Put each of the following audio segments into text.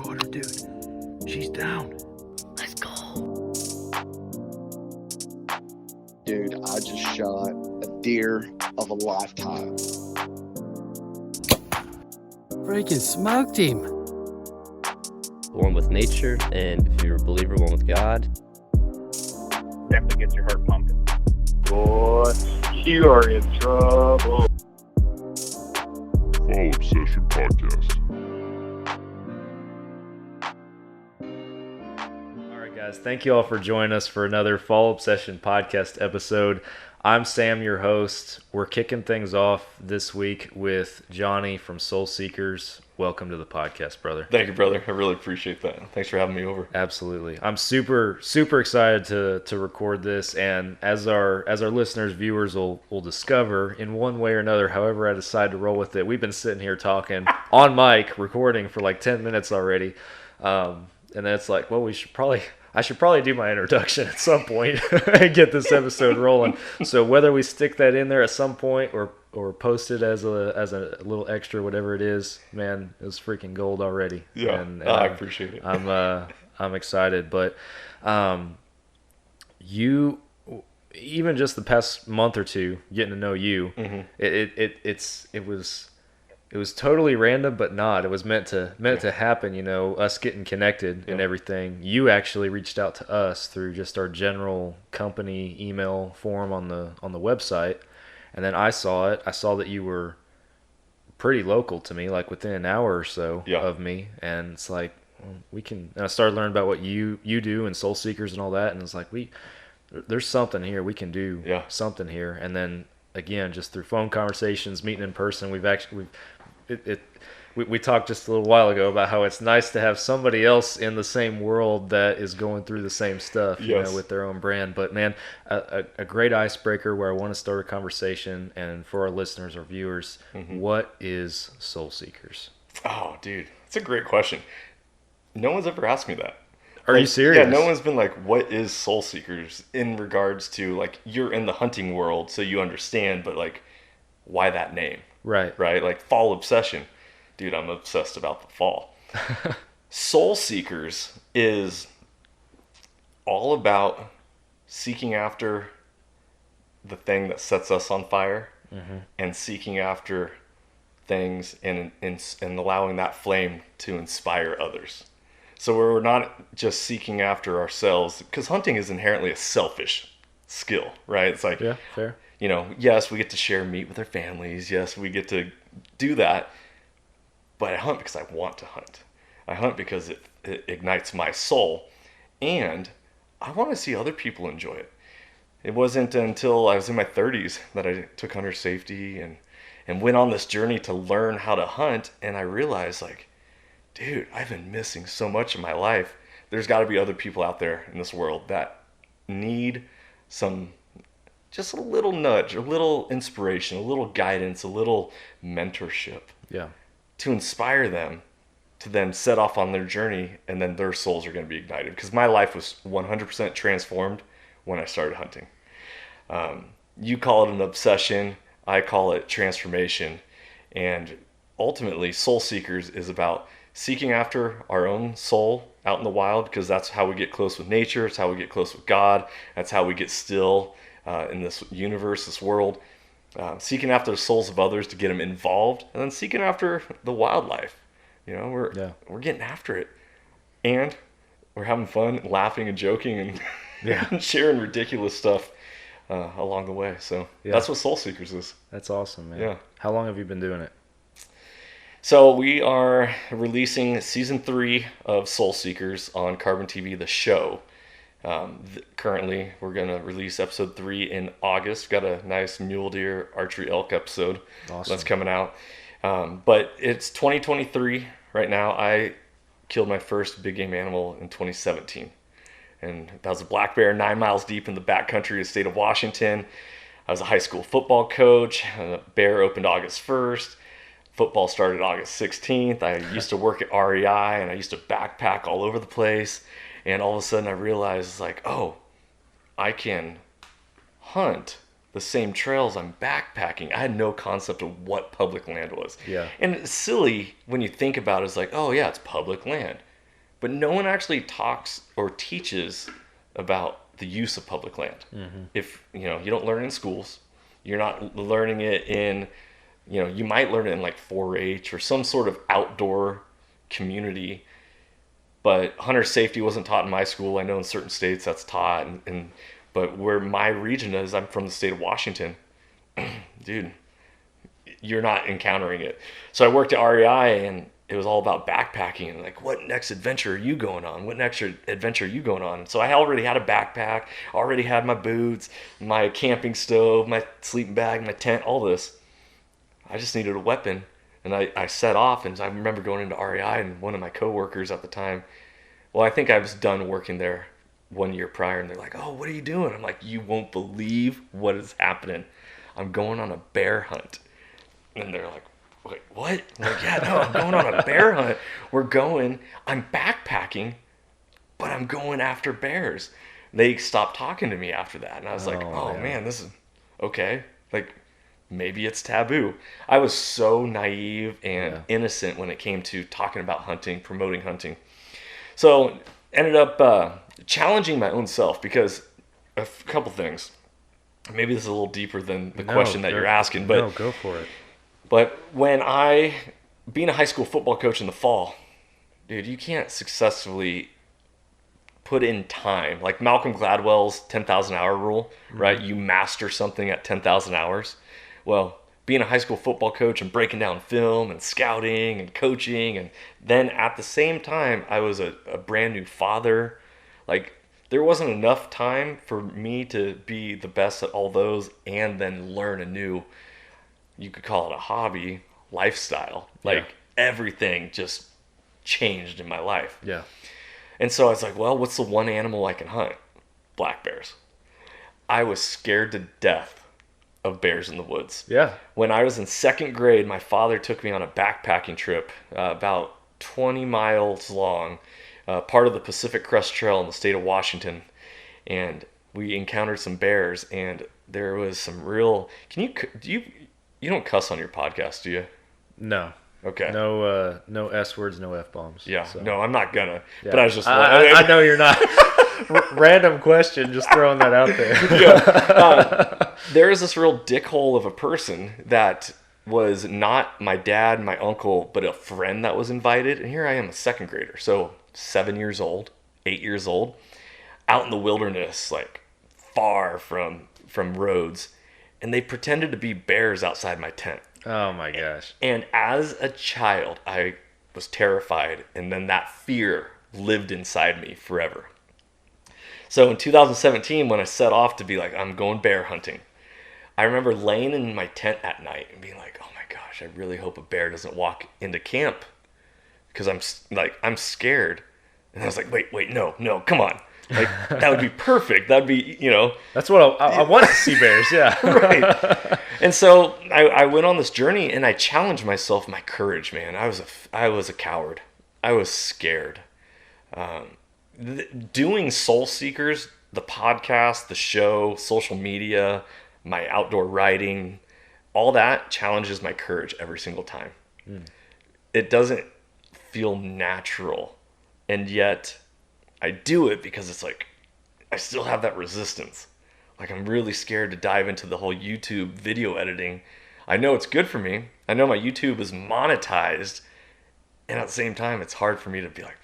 recorder, dude. She's down. Let's go. Dude, I just shot a deer of a lifetime. Freaking smoked him. One with nature, and if you're a believer, one with God. Definitely gets your heart pumping. Boy, you are in trouble. Fall Obsession Podcast. All right, guys. Thank you all for joining us for another Fall Obsession Podcast episode. I'm Sam, your host. We're kicking things off this week with Johnny from Soul Seekers. Welcome to the podcast, brother. Thank you, brother. I really appreciate that. Thanks for having me over. Absolutely. I'm super excited to record this, and as our listeners, viewers will discover in one way or another, however I decide to roll with it, we've been sitting here talking on mic, recording for like 10 minutes already. And then it's like, well, I should probably do my introduction at some point and get this episode rolling. So whether we stick that in there at some point or post it as a little extra, whatever it is, man, it was freaking gold already. Yeah, and I appreciate it. I'm excited, but you, even just the past month or two, getting to know you, mm-hmm. It was totally random, but not. It was meant to happen, you know, us getting connected and everything. You actually reached out to us through just our general company email form on the website. And then I saw it. I saw that you were pretty local to me, like within an hour or so of me. And it's like, well, and I started learning about what you do and Soul Seekers and all that. And it's like, there's something here. We can do something here. And then again, just through phone conversations, meeting in person, we talked just a little while ago about how it's nice to have somebody else in the same world that is going through the same stuff, you know, with their own brand. But man, a great icebreaker where I want to start a conversation. And for our listeners or viewers, what is Soul Seekers? Oh, dude, that's a great question. No one's ever asked me that. Are you serious? Yeah, no one's been like, what is Soul Seekers, in regards to, like, you're in the hunting world, so you understand, but like, why that name? Right. Like Fall Obsession. Dude, I'm obsessed about the fall. Soul Seekers is all about seeking after the thing that sets us on fire, and seeking after things and allowing that flame to inspire others. So we're not just seeking after ourselves, because hunting is inherently a selfish skill, right? It's like, yeah, fair. You know, yes, we get to share meat with our families. Yes, we get to do that. But I hunt because I want to hunt. I hunt because it ignites my soul. And I want to see other people enjoy it. It wasn't until I was in my 30s that I took hunter safety and went on this journey to learn how to hunt. And I realized, like, dude, I've been missing so much in my life. There's got to be other people out there in this world that need just a little nudge, a little inspiration, a little guidance, a little mentorship. Yeah. To inspire them to then set off on their journey, and then their souls are going to be ignited. Because my life was 100% transformed when I started hunting. You call it an obsession. I call it transformation. And ultimately, Soul Seekers is about seeking after our own soul out in the wild, because that's how we get close with nature. It's how we get close with God. That's how we get still in this universe, this world. Seeking after the souls of others to get them involved, and then seeking after the wildlife. You know, we're getting after it, and we're having fun, laughing and joking, and and sharing ridiculous stuff along the way. So that's what Soul Seekers is. That's awesome, man. Yeah. How long have you been doing it? So we are releasing season 3 of Soul Seekers on Carbon TV, the show. Currently, we're going to release episode 3 in August. Got a nice mule deer archery elk episode that's coming out. But it's 2023 right now. I killed my first big game animal in 2017. And that was a black bear 9 miles deep in the backcountry of the state of Washington. I was a high school football coach. Bear opened August 1st. Football started August 16th. I used to work at REI, and I used to backpack all over the place. And all of a sudden I realized, like, oh, I can hunt the same trails I'm backpacking. I had no concept of what public land was. Yeah. And it's silly when you think about it. It's like, oh yeah, it's public land. but no one actually talks or teaches about the use of public land. If you don't learn it in schools, you're not learning it in, you might learn it in like 4-H or some sort of outdoor community, but hunter safety wasn't taught in my school. I know in certain states that's taught, but where my region is, I'm from the state of Washington, dude, you're not encountering it. So I worked at REI, and it was all about backpacking and like, what next adventure are you going on? What next adventure are you going on? So I already had a backpack, already had my boots, my camping stove, my sleeping bag, my tent, all this. I just needed a weapon. And I set off, and I remember going into REI, and one of my coworkers at the time, well, I think I was done working there 1 year prior, and they're like, oh, what are you doing? I'm like, you won't believe what is happening. I'm going on a bear hunt. And they're like, wait, what? I'm like, yeah, no, I'm going on a bear hunt. I'm backpacking, but I'm going after bears. They stopped talking to me after that. And I was like, oh man, this is okay. Like, maybe it's taboo. I was so naive and innocent when it came to talking about hunting, promoting hunting. So ended up challenging my own self, because a couple things. Maybe this is a little deeper than the question that you're asking, but no, go for it. But being a high school football coach in the fall, dude, you can't successfully put in time. Like Malcolm Gladwell's 10,000 hour rule, right? You master something at 10,000 hours. Well, being a high school football coach and breaking down film and scouting and coaching, and then at the same time, I was a brand new father. Like, there wasn't enough time for me to be the best at all those and then learn a new, you could call it a hobby, lifestyle. Like, everything just changed in my life. Yeah. And so I was like, well, what's the one animal I can hunt? Black bears. I was scared to death of bears in the woods. Yeah. When I was in second grade, my father took me on a backpacking trip, about 20 miles long, part of the Pacific Crest Trail in the state of Washington. And we encountered some bears, and there was some real... You don't cuss on your podcast, do you? No. Okay. No S words, no F bombs. Yeah. So. No, I'm not gonna. Yeah. But I was just... I know you're not. Random question, just throwing that out there. There is this real dickhole of a person that was not my dad, my uncle, but a friend that was invited. And here I am, a second grader. So 7 years old, 8 years old, out in the wilderness, like far from roads. And they pretended to be bears outside my tent. Oh my gosh. And as a child, I was terrified. And then that fear lived inside me forever. So in 2017, when I set off to be like, I'm going bear hunting, I remember laying in my tent at night and being like, oh my gosh, I really hope a bear doesn't walk into camp, because I'm scared. And I was like, wait, no, come on. Like, that would be perfect. That'd be, That's what I want to see bears, yeah. Right. And so I went on this journey, and I challenged myself, my courage, man. I was a coward. I was scared. Doing Soul Seekers, the podcast, the show, social media, my outdoor writing, all that challenges my courage every single time. It doesn't feel natural, and yet I do it because it's like I still have that resistance. Like, I'm really scared to dive into the whole YouTube video editing. I know it's good for me. I know my YouTube is monetized, and at the same time, it's hard for me to be like,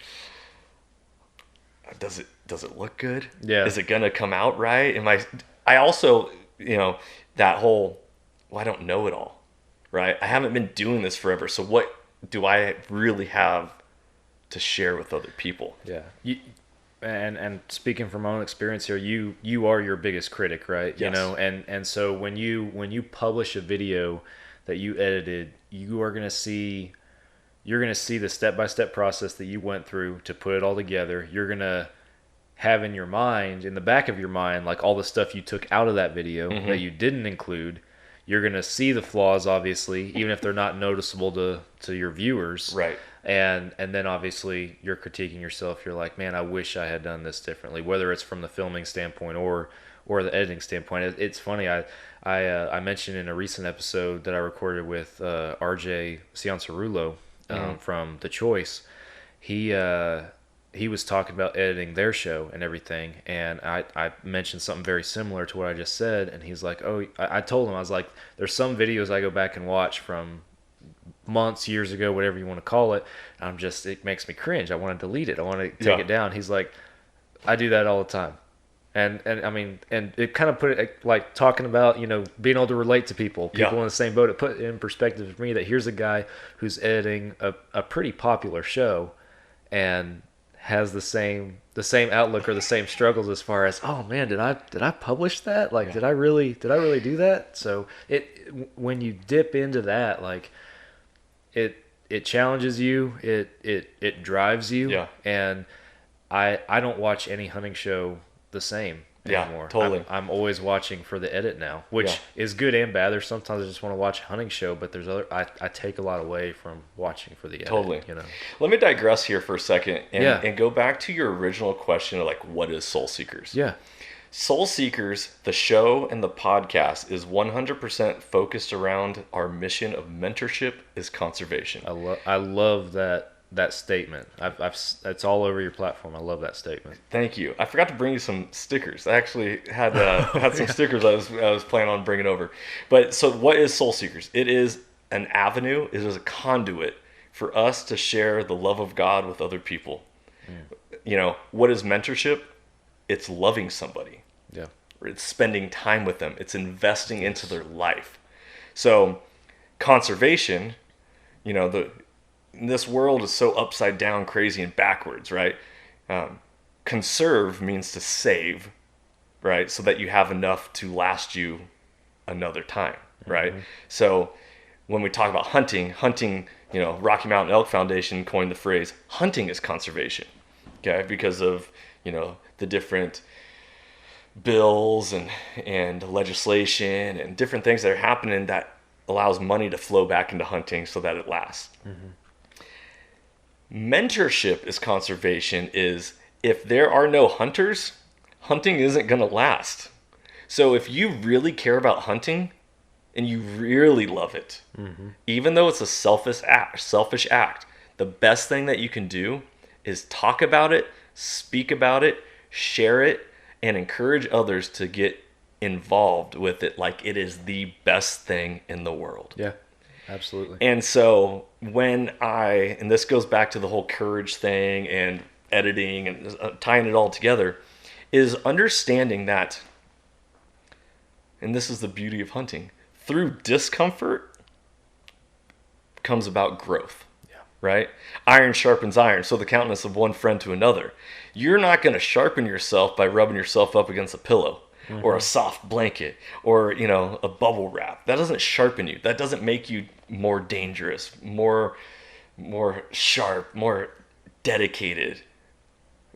does it look good? Yeah. Is it gonna come out right? I also, that whole, well, I don't know it all, right? I haven't been doing this forever, so what do I really have to share with other people? Yeah. And speaking from my own experience here, you are your biggest critic, right? Yes. And so when you publish a video that you edited, you're gonna see the step-by-step process that you went through to put it all together. You're gonna have in the back of your mind, like all the stuff you took out of that video that you didn't include. You're gonna see the flaws, obviously, even if they're not noticeable to your viewers. Right. And then obviously you're critiquing yourself. You're like, man, I wish I had done this differently, whether it's from the filming standpoint or the editing standpoint. It's funny. I mentioned in a recent episode that I recorded with RJ Ciancerulo from The Choice. He he was talking about editing their show and everything, and I mentioned something very similar to what I just said, and he's like, oh, I told him, I was like, there's some videos I go back and watch from months, years ago, whatever you want to call it, it makes me cringe. I want to delete it. I want to take it down. He's like, I do that all the time. And I mean, and it kind of put it like talking about, being able to relate to people in the same boat. It put in perspective for me that here's a guy who's editing a pretty popular show and has the same outlook or the same struggles as far as, oh man, did I publish that? Like, did I really do that? So when you dip into that, like it challenges you, it drives you. And I don't watch any hunting show the same anymore. Totally. I'm always watching for the edit now, which is good and bad. There's sometimes I just want to watch a hunting show, but there's I take a lot away from watching for the edit. Totally. Let me digress here for a second and go back to your original question of like, what is Soul Seekers? Yeah. Soul Seekers, the show and the podcast, is 100% focused around our mission of mentorship is conservation. I love that statement. It's all over your platform. I love that statement. Thank you. I forgot to bring you some stickers. I actually had some stickers I was planning on bringing over. But so what is Soul Seekers? It is an avenue. It is a conduit for us to share the love of God with other people. What is mentorship? It's loving somebody. Yeah. It's spending time with them. It's investing into their life. So conservation, this world is so upside down, crazy, and backwards, right? Conserve means to save, right? So that you have enough to last you another time, right? Mm-hmm. So when we talk about hunting, Rocky Mountain Elk Foundation coined the phrase, hunting is conservation, okay? Because of, the different bills and legislation and different things that are happening that allows money to flow back into hunting so that it lasts. Mm-hmm. Mentorship is conservation is if there are no hunters, hunting isn't going to last. So if you really care about hunting and you really love it, even though it's a selfish act, the best thing that you can do is talk about it, speak about it, share it, and encourage others to get involved with it like it is the best thing in the world. Yeah, absolutely. And so and this goes back to the whole courage thing and editing and tying it all together, is understanding that, and this is the beauty of hunting, through discomfort comes about growth. Right? Iron sharpens iron, so the countenance of one friend to another. You're not going to sharpen yourself by rubbing yourself up against a pillow or a soft blanket or, a bubble wrap. That doesn't sharpen you. That doesn't make you more dangerous, more sharp, more dedicated,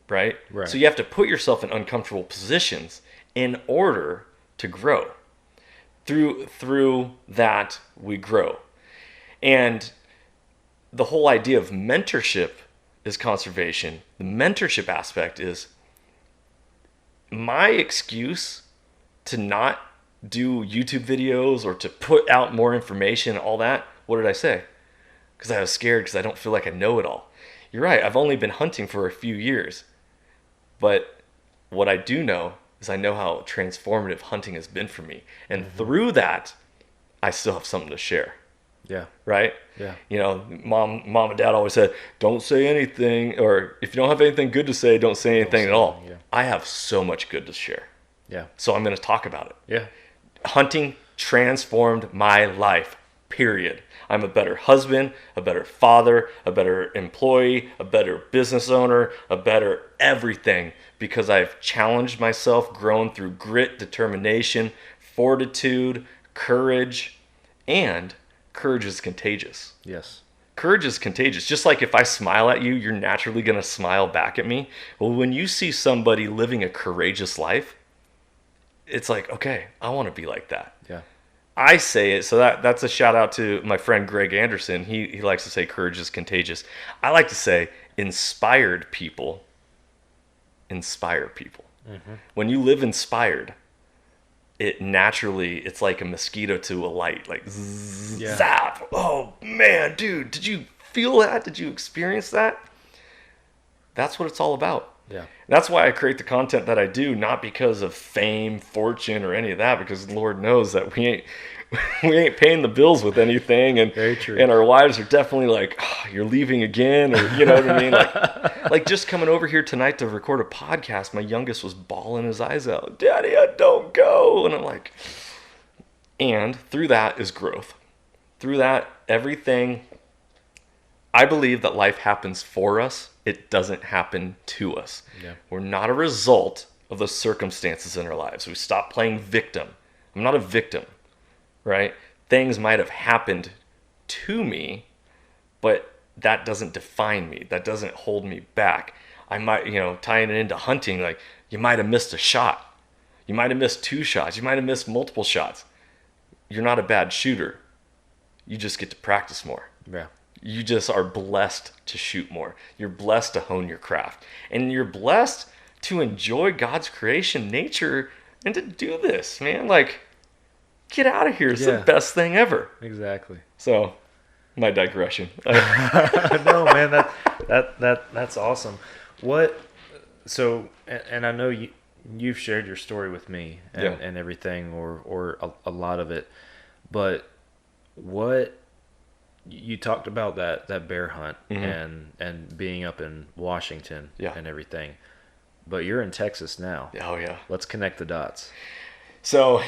right? So you have to put yourself in uncomfortable positions in order to grow. Through that, we grow. And the whole idea of mentorship is conservation. The mentorship aspect is my excuse to not do YouTube videos or to put out more information and all that. What did I say? Because I was scared because I don't feel like I know it all. You're right. I've only been hunting for a few years. But what I do know is I know how transformative hunting has been for me. And through that, I still have something to share. Yeah. Right? Yeah. Mom and dad always said, don't say anything, or if you don't have anything good to say, don't say anything at all. Yeah. I have so much good to share. Yeah. So I'm going to talk about it. Yeah. Hunting transformed my life, period. I'm a better husband, a better father, a better employee, a better business owner, a better everything, because I've challenged myself, grown through grit, determination, fortitude, courage, and courage is contagious. Yes. Courage is contagious. Just like if I smile at you, you're naturally going to smile back at me. Well, when you see somebody living a courageous life, it's like, okay, I want to be like that. Yeah. I say it, so that's a shout out to my friend Greg Anderson. He likes to say courage is contagious. I like to say inspired people inspire people. Mm-hmm. When you live inspired, it's like a mosquito to a light, like zzz, zap. Oh man, dude, did you feel that? Did you experience that? That's what it's all about. Yeah. That's why I create the content that I do, not because of fame, fortune, or any of that, because Lord knows that we ain't paying the bills with anything, and Very true. And our wives are definitely like, oh, you're leaving again, or you know what I mean? Like just coming over here tonight to record a podcast, my youngest was bawling his eyes out, Daddy, I don't go. And I'm like, and through that is growth. Through that, everything, I believe that life happens for us. It doesn't happen to us. Yeah. We're not a result of the circumstances in our lives. We stop playing victim. I'm not a victim, right? Things might have happened to me, but that doesn't define me. That doesn't hold me back. I might, tying it into hunting, like you might have missed a shot. You might have missed 2 shots. You might have missed multiple shots. You're not a bad shooter. You just get to practice more. Yeah. You just are blessed to shoot more. You're blessed to hone your craft. And you're blessed to enjoy God's creation, nature, and to do this, man. Like, get out of here. It's the best thing ever. Exactly. So, my digression. No, man, that's awesome. So, and I know you've shared your story with me and everything, or a lot of it, but what you talked about that bear hunt and being up in Washington and everything, but you're in Texas now. Oh yeah. Let's connect the dots. So,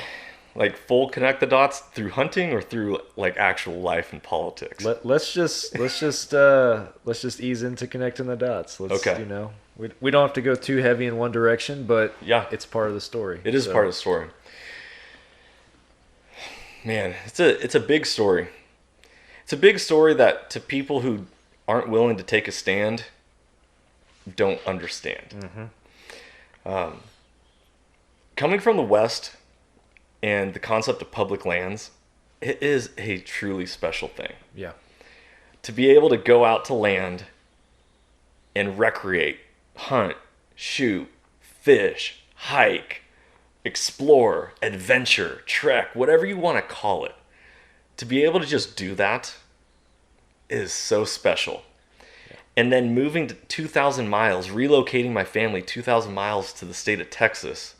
like full connect the dots through hunting or through like actual life and politics. Let's just ease into connecting the dots. Okay. We don't have to go too heavy in one direction, but yeah, it's part of the story. It is part of the story. Man, it's a big story. It's a big story that to people who aren't willing to take a stand don't understand. Coming from the West and the concept of public lands, it is a truly special thing. Yeah. To be able to go out to land and recreate, hunt, shoot, fish, hike, explore, adventure, trek, whatever you want to call it. To be able to just do that is so special. Yeah. And then moving to 2,000 miles, relocating my family 2,000 miles to the state of Texas,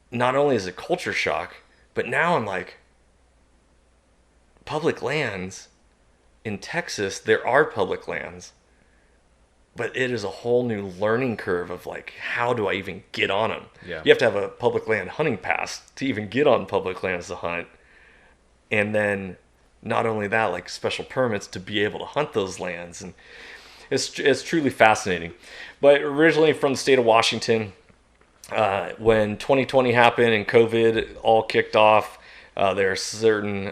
not only is it culture shock, but now I'm like, public lands in Texas, there are public lands, but it is a whole new learning curve of like, how do I even get on them? Yeah. You have to have a public land hunting pass to even get on public lands to hunt. And then not only that, like special permits to be able to hunt those lands. And it's truly fascinating. But originally from the state of Washington, when 2020 happened and COVID all kicked off, there are certain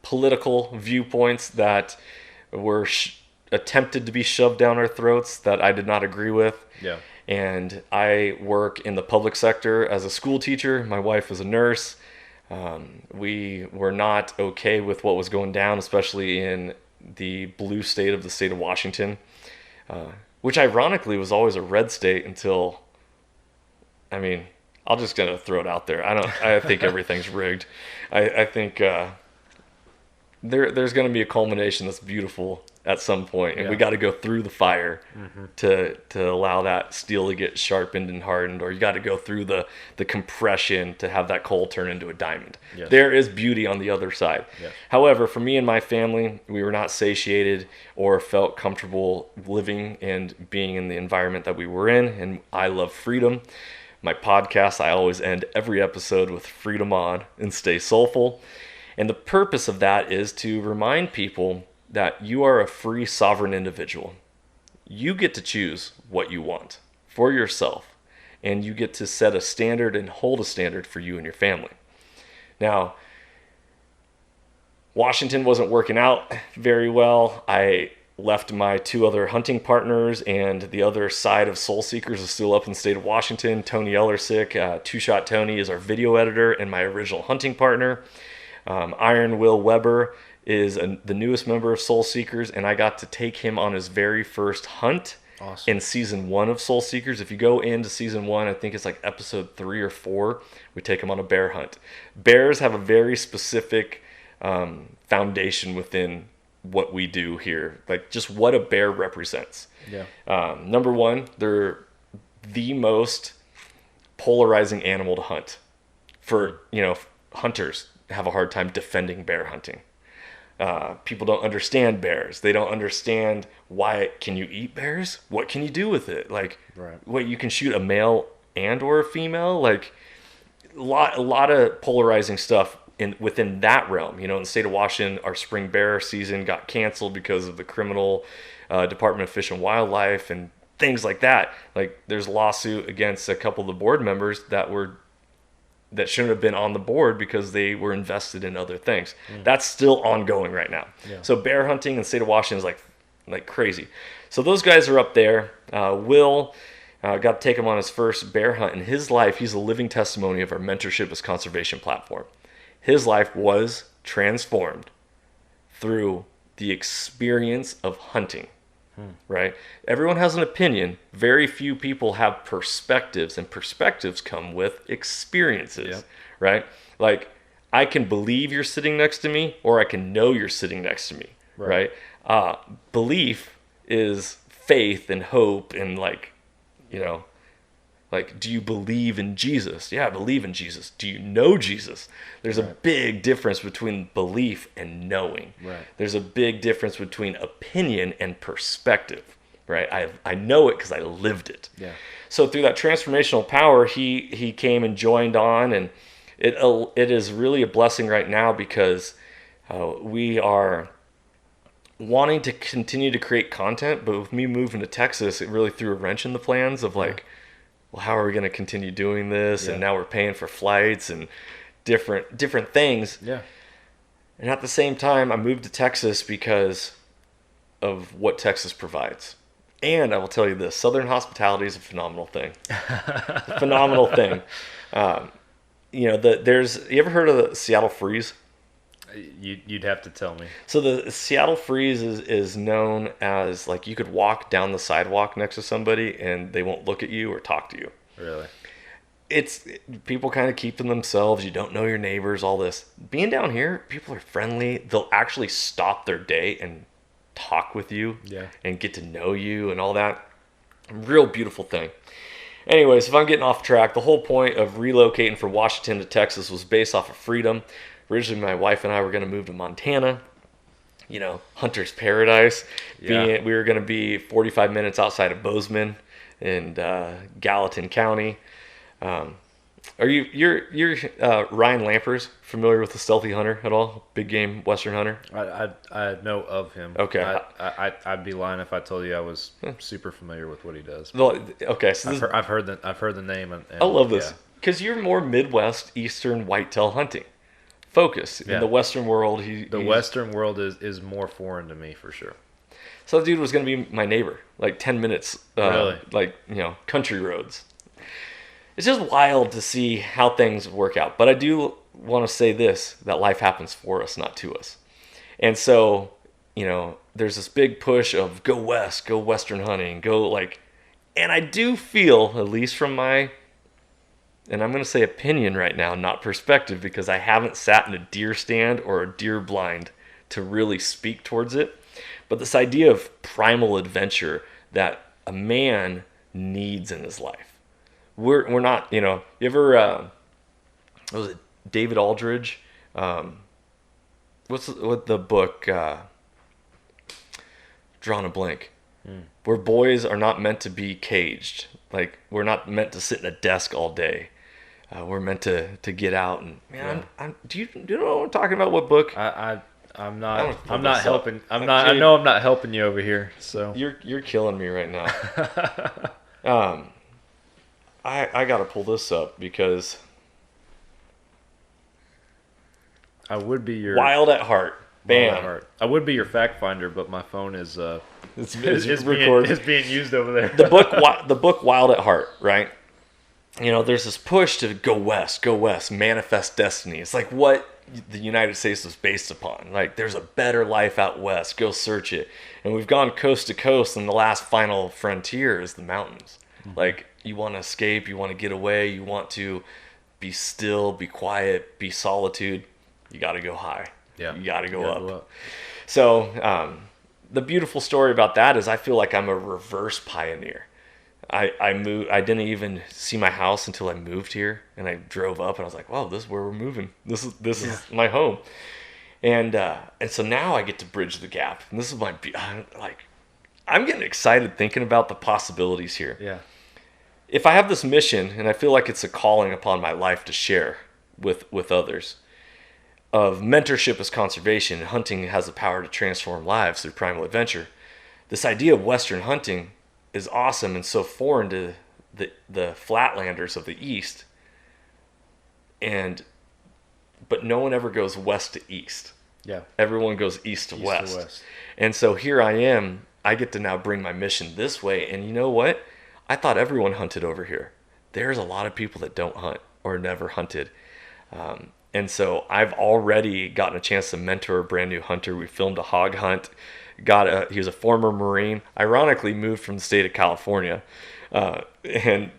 political viewpoints that were attempted to be shoved down our throats that I did not agree with. Yeah. And I work in the public sector as a school teacher. My wife is a nurse. We were not okay with what was going down, especially in the blue state of the state of Washington, which ironically was always a red state until, I'll just gonna throw it out there. I think everything's rigged. I think there's gonna be a culmination that's beautiful at some point, and we got to go through the fire to allow that steel to get sharpened and hardened, or you got to go through the compression to have that coal turn into a diamond. Yes. There is beauty on the other side. Yes. However, for me and my family, we were not satiated or felt comfortable living and being in the environment that we were in, and I love freedom. My podcast, I always end every episode with freedom on and stay soulful. And the purpose of that is to remind people that you are a free, sovereign individual. You get to choose what you want for yourself, and you get to set a standard and hold a standard for you and your family. Now, Washington wasn't working out very well. I left my 2 other hunting partners, and the other side of Soul Seekers is still up in the state of Washington. Tony Ellersick, Two Shot Tony, is our video editor and my original hunting partner. Iron Will Weber is the newest member of Soul Seekers, and I got to take him on his very first hunt. Awesome. In season 1 of Soul Seekers. If you go into season 1, I think it's like episode 3 or 4, we take him on a bear hunt. Bears have a very specific foundation within what we do here, like just what a bear represents. Yeah. Number one, they're the most polarizing animal to hunt. For, hunters have a hard time defending bear hunting. People don't understand bears. They don't understand why. Can you eat bears? What can you do with it? Like, Right. what, you can shoot a male and or a female? Like, a lot of polarizing stuff within that realm. In the state of Washington, our spring bear season got canceled because of the criminal Department of Fish and Wildlife and things like that. Like, there's a lawsuit against a couple of the board members that shouldn't have been on the board because they were invested in other things. That's still ongoing right now. Yeah. So bear hunting in the state of Washington is like crazy. So those guys are up there. Will got to take him on his first bear hunt in his life. He's a living testimony of our Mentorship as Conservation platform. His life was transformed through the experience of hunting. Right? Everyone has an opinion. Very few people have perspectives, and perspectives come with experiences. Yep. Right? Like, I can believe you're sitting next to me, or I can know you're sitting next to me. Right? Belief is faith and hope and like, do you believe in Jesus? Yeah, I believe in Jesus. Do you know Jesus? There's a big difference between belief and knowing. Right. There's a big difference between opinion and perspective. Right? I know it because I lived it. Yeah. So through that transformational power, he came and joined on, and it is really a blessing right now because we are wanting to continue to create content, but with me moving to Texas, it really threw a wrench in the plans of like, well, how are we going to continue doing this? Yeah. And now we're paying for flights and different things. Yeah. And at the same time, I moved to Texas because of what Texas provides. And I will tell you this, Southern hospitality is a phenomenal thing. Phenomenal thing. You ever heard of the Seattle Freeze? You'd have to tell me. So the Seattle Freeze is known as, like, you could walk down the sidewalk next to somebody and they won't look at you or talk to you. Really? It's people kind of keep to themselves. You don't know your neighbors, all this. Being down here, people are friendly. They'll actually stop their day and talk with you and get to know you and all that. Real beautiful thing. Anyways, if I'm getting off track, the whole point of relocating from Washington to Texas was based off of freedom. Originally, my wife and I were going to move to Montana, hunter's paradise. Yeah. We were going to be 45 minutes outside of Bozeman in Gallatin County. You're Ryan Lampers, familiar with the Stealthy Hunter at all? Big game Western hunter? I know of him. Okay. I'd be lying if I told you I was super familiar with what he does. Well, okay, so I've heard the name. And I love this because you're more Midwest Eastern whitetail hunting focus. In the Western world, Western world is more foreign to me for sure. So that dude was going to be my neighbor, like 10 minutes, Really? like, country roads. It's just wild to see how things work out. But I do want to say this, that life happens for us, not to us. And so, there's this big push of go west, go Western hunting, and I do feel, at least from my, and I'm going to say opinion right now, not perspective, because I haven't sat in a deer stand or a deer blind to really speak towards it. But this idea of primal adventure that a man needs in his life. We're not, you ever, was it David Aldridge? What's the book, Drawn a Blank? Where boys are not meant to be caged. Like, we're not meant to sit in a desk all day. We're meant to get out and, do you know what I'm talking about? What book? I'm not helping. I know I'm not helping you over here. So you're killing me right now. I gotta pull this up because I would be your Wild at Heart. Bam. Wild at Heart. I would be your fact finder, but my phone is It's being used over there. the book Wild at Heart, right? There's this push to go west, manifest destiny. It's like what the United States was based upon. Like, there's a better life out west. Go search it. And we've gone coast to coast, and the last final frontier is the mountains. Mm-hmm. Like, you want to escape, you want to get away, you want to be still, be quiet, be solitude. You got to go high. Yeah. You got to go up. So the beautiful story about that is I feel like I'm a reverse pioneer. I moved. I didn't even see my house until I moved here, and I drove up, and I was like, "Wow, this is where we're moving. This is my home." And so now I get to bridge the gap, and this is I'm getting excited thinking about the possibilities here. Yeah. If I have this mission, and I feel like it's a calling upon my life to share with others, of mentorship as conservation, and hunting has the power to transform lives through primal adventure. This idea of Western hunting is awesome and so foreign to the flatlanders of the East, but no one ever goes west to east. Yeah. Everyone goes east to East west. to west. And so here I am. I get to now bring my mission this way. And you know what? I thought everyone hunted over here. There's a lot of people that don't hunt or never hunted. And so I've already gotten a chance to mentor a brand new hunter. We filmed a hog hunt. He was a former Marine, ironically moved from the state of California. And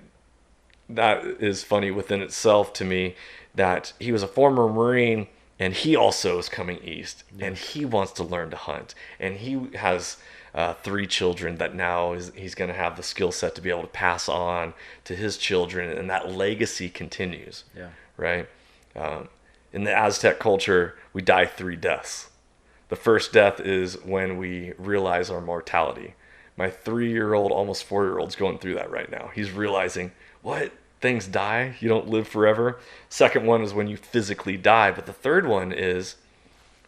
that is funny within itself to me, that he was a former Marine and he also is coming east, and he wants to learn to hunt. And he has 3 children that now he's going to have the skill set to be able to pass on to his children, and that legacy continues. Yeah. Right? In the Aztec culture, we die 3 deaths. The first death is when we realize our mortality. My 3-year-old, almost 4-year-old's going through that right now. He's realizing, what? Things die? You don't live forever? Second one is when you physically die. But the third one is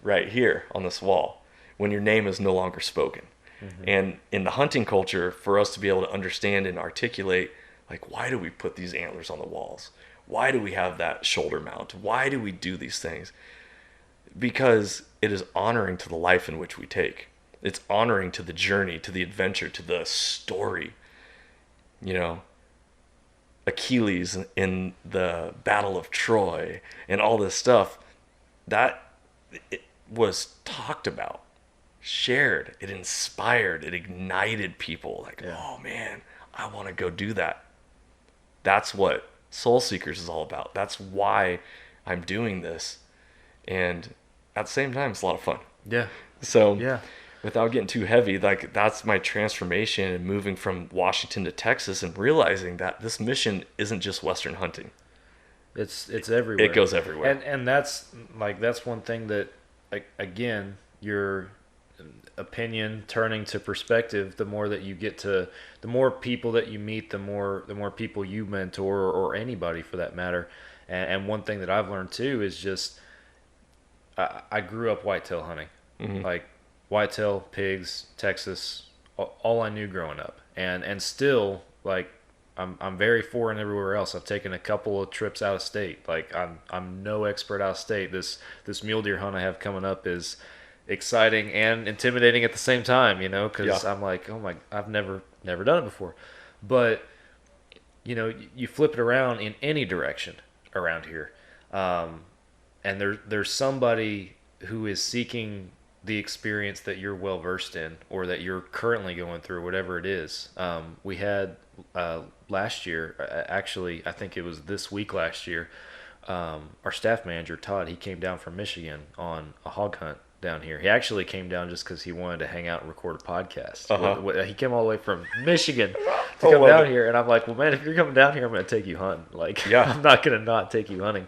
right here on this wall, when your name is no longer spoken. Mm-hmm. And in the hunting culture, for us to be able to understand and articulate, like, why do we put these antlers on the walls? Why do we have that shoulder mount? Why do we do these things? Because it is honoring to the life in which we take. It's honoring to the journey, to the adventure, to the story. You know, Achilles in the Battle of Troy and all this stuff, that it was talked about, shared, it inspired, it ignited people. Like, oh man, I want to go do that. That's what Soul Seekers is all about. That's why I'm doing this. And at the same time, it's a lot of fun. Yeah. So Yeah. without getting too heavy, like, that's my transformation and moving from Washington to Texas and realizing that this mission isn't just Western hunting. It's everywhere. It goes everywhere. And that's one thing that, like, again, your opinion turning to perspective, the more that you get to, the more people that you meet, the more people you mentor, or anybody for that matter. And one thing that I've learned too is just, I grew up whitetail hunting. Mm-hmm. Like, whitetail, pigs, Texas, all I knew growing up. And still, like, I'm very foreign everywhere else. I've taken a couple of trips out of state. Like, I'm no expert out of state. This mule deer hunt I have coming up is exciting and intimidating at the same time, you know, because I'm like, oh my, I've never done it before. But, you know, you flip it around in any direction around here. And there's somebody who is seeking the experience that you're well versed in, or that you're currently going through, whatever it is. We had last year, actually, I think it was this week last year, our staff manager, Todd, he came down from Michigan on a hog hunt down here. He actually came down just because he wanted to hang out and record a podcast. Uh-huh. He came all the way from Michigan to come down here, and I'm like, well, man, if you're coming down here, I'm going to take you hunting. Like, I'm not going to not take you hunting.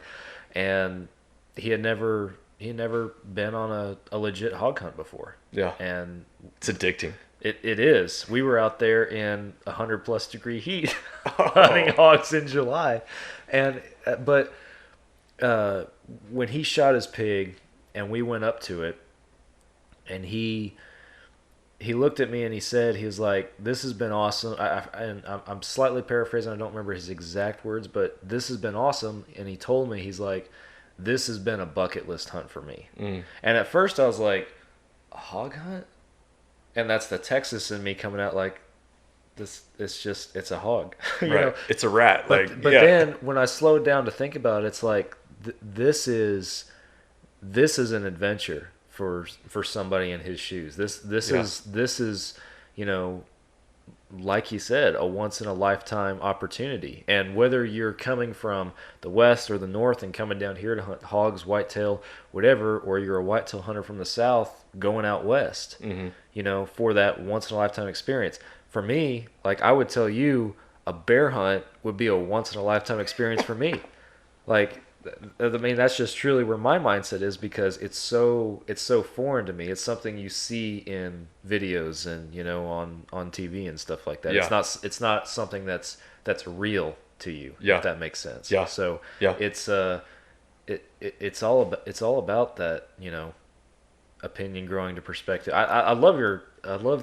And he had never been on a legit hog hunt before. Yeah. And it's addicting. It is. We were out there in 100+ degree heat hunting hogs in July. And but when he shot his pig and we went up to it, and he looked at me and he said, he was like, this has been awesome. I'm slightly paraphrasing. I don't remember his exact words, but this has been awesome. And he told me, he's like, this has been a bucket list hunt for me. And at first I was like, a hog hunt? And that's the Texas in me coming out like, this. It's a hog. You know? It's a rat. But then when I slowed down to think about it, it's like, this is an adventure for somebody in his shoes. This is, you know, like he said, a once in a lifetime opportunity. And whether you're coming from the west or the north and coming down here to hunt hogs, whitetail, whatever, or you're a whitetail hunter from the south going out west, you know, for that once in a lifetime experience. For me, like I would tell you, a bear hunt would be a once in a lifetime experience for me. Like, I mean, that's just truly where my mindset is, because it's so foreign to me. It's something you see in videos and, you know, on TV and stuff like that. Yeah. It's not something that's real to you. Yeah. If that makes sense. Yeah. So Yeah. it's all about that, you know, opinion growing to perspective. I love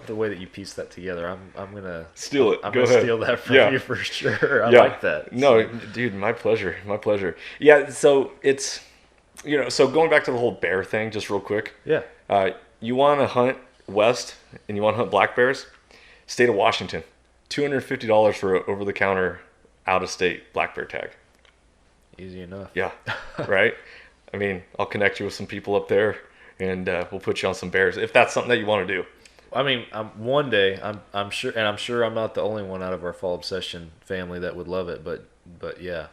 the way that you piece that together. I'm gonna Steal it. I'm Go gonna ahead. steal that from Yeah. you for sure. I Yeah. like that. No, dude, my pleasure. My pleasure. Yeah, so it's, you know, so going back to the whole bear thing, just real quick. Yeah. You want to hunt west and you want to hunt black bears? State of Washington, $250 for an over-the-counter, out-of-state black bear tag. Easy enough. Yeah, right? I mean, I'll connect you with some people up there, and we'll put you on some bears, if that's something that you want to do. I mean, one day I'm sure I'm not the only one out of our Fall Obsession family that would love it, but yeah,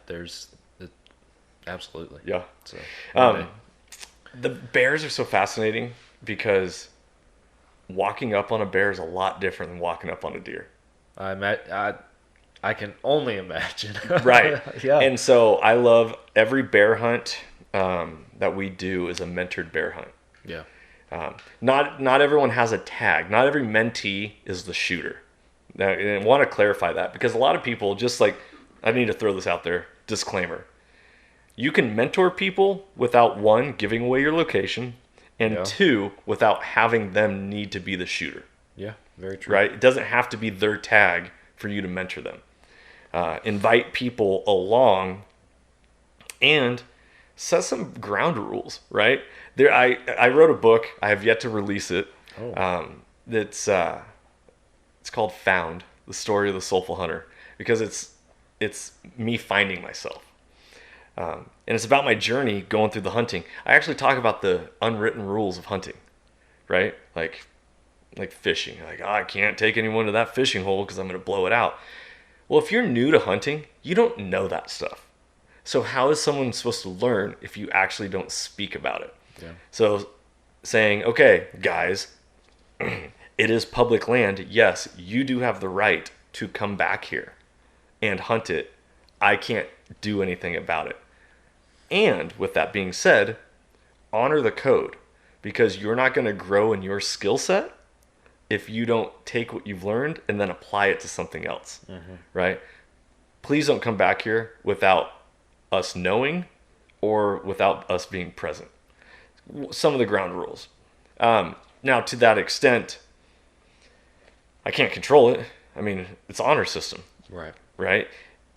absolutely. Yeah. So one day. The bears are so fascinating because walking up on a bear is a lot different than walking up on a deer. I can only imagine. Right. Yeah. And so I love every bear hunt that we do is a mentored bear hunt. Yeah. Not everyone has a tag. Not every mentee is the shooter. Now, and I want to clarify that, because a lot of people, just like, I need to throw this out there, disclaimer. You can mentor people without, one, giving away your location, and Yeah. two, without having them need to be the shooter. Yeah. Very true. Right? It doesn't have to be their tag for you to mentor them. Invite people along and set some ground rules, right? I wrote a book. I have yet to release it. It's called Found, the story of the soulful hunter, because it's me finding myself. And it's about my journey going through the hunting. I actually talk about the unwritten rules of hunting, right? Like fishing. Like, I can't take anyone to that fishing hole because I'm going to blow it out. Well, if you're new to hunting, you don't know that stuff. So how is someone supposed to learn if you actually don't speak about it? Yeah. So saying, okay, guys, it is public land. Yes, you do have the right to come back here and hunt it. I can't do anything about it. And with that being said, honor the code, because you're not going to grow in your skill set if you don't take what you've learned and then apply it to something else, right? Please don't come back here without us knowing or without us being present. Some of the ground rules. Now, to that extent, I can't control it. I mean, it's honor system, right?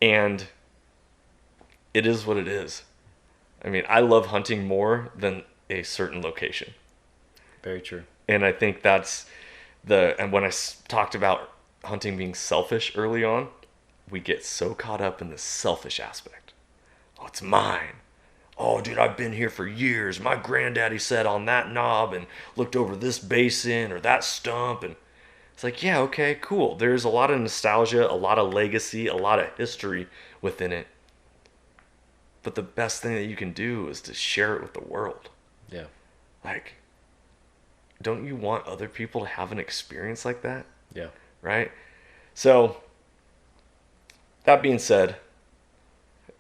And it is what it is. I mean, I love hunting more than a certain location. Very true. And I think that's and when I talked about hunting being selfish early on, we get so caught up in the selfish aspect. Oh, it's mine. Oh, dude, I've been here for years. My granddaddy sat on that knob and looked over this basin or that stump. And it's like, yeah, okay, cool. There's a lot of nostalgia, a lot of legacy, a lot of history within it. But the best thing that you can do is to share it with the world. Yeah. Like, don't you want other people to have an experience like that? Yeah. Right? So, that being said,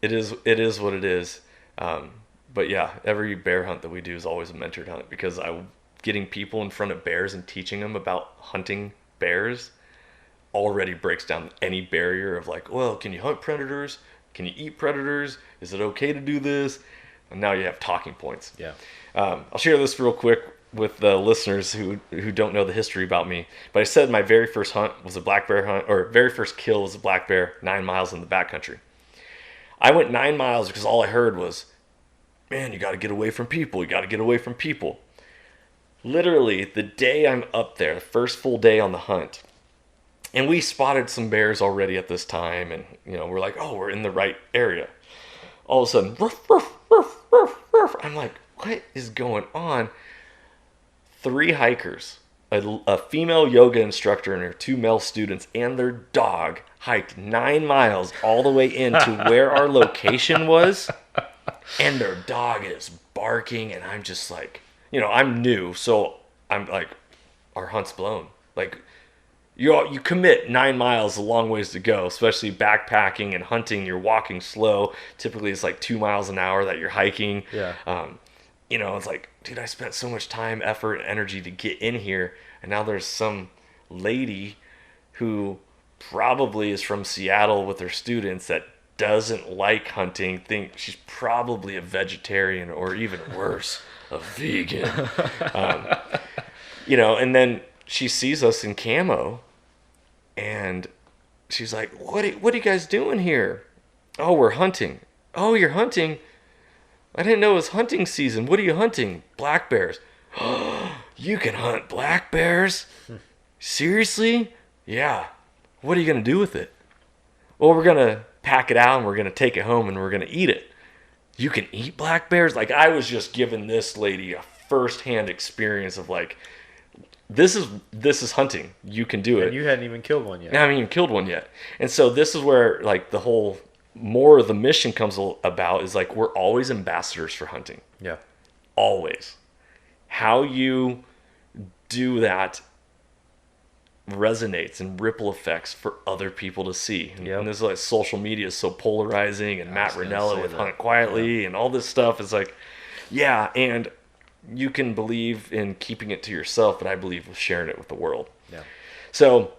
it is what it is. But yeah, every bear hunt that we do is always a mentored hunt, because getting people in front of bears and teaching them about hunting bears already breaks down any barrier of like, well, can you hunt predators? Can you eat predators? Is it okay to do this? And now you have talking points. Yeah. I'll share this real quick with the listeners who don't know the history about me. But I said my very first hunt was a black bear hunt, or very first kill was a black bear 9 miles in the backcountry. I went 9 miles because all I heard was, man, you got to get away from people. You got to get away from people. Literally, the day I'm up there, the first full day on the hunt, and we spotted some bears already at this time, and we're like, oh, we're in the right area. All of a sudden, ruff, ruff, ruff, ruff, ruff. I'm like, what is going on? 3 hikers a female yoga instructor and her 2 male students and their dog hiked 9 miles all the way into where our location was, and their dog is barking, and I'm just like, I'm new, so I'm like, our hunt's blown. Like, you commit 9 miles, a long ways to go, especially backpacking and hunting. You're walking slow. Typically, it's like 2 miles an hour that you're hiking. Yeah. It's like, dude, I spent so much time, effort, and energy to get in here, and now there's some lady who probably is from Seattle with her students that doesn't like hunting, think she's probably a vegetarian or even worse, a vegan. And then she sees us in camo, and she's like, what are you guys doing here? Oh, we're hunting. Oh, you're hunting? I didn't know it was hunting season. What are you hunting? Black bears. You can hunt black bears? Seriously? Yeah. What are you going to do with it? Well, we're going to pack it out and we're going to take it home and we're going to eat it. You can eat black bears? Like, I was just giving this lady a first-hand experience of like, this is hunting. You can do it. And you hadn't even killed one yet. I haven't even killed one yet. And so this is where like the whole more of the mission comes about, is like, we're always ambassadors for hunting. Yeah. Always. How you do that resonates and ripple effects for other people to see. Yep. And this is like, social media is so polarizing, and Matt Ranella with Hunt Quietly and all this stuff is like, yeah, and you can believe in keeping it to yourself, but I believe with sharing it with the world. Yeah. So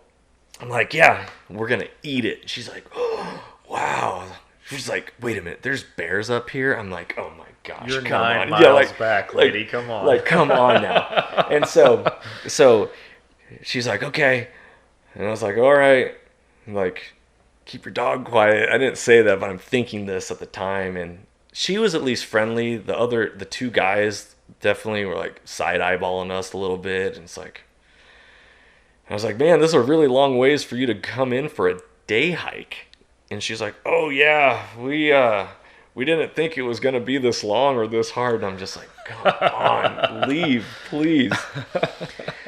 I'm like, yeah, we're going to eat it. She's like, oh, wow. She's like, wait a minute, there's bears up here? I'm like, oh my gosh, You're come 9 on. miles back, lady, come on. Like, come on now. And so she's like, okay. And I was like, all right. I'm like, keep your dog quiet. I didn't say that, but I'm thinking this at the time. And she was at least friendly. The 2 guys definitely were like side eyeballing us a little bit. And it's like, I was like, man, this is a really long ways for you to come in for a day hike. And she's like, oh yeah, we didn't think it was going to be this long or this hard. And I'm just like, come on, leave, please.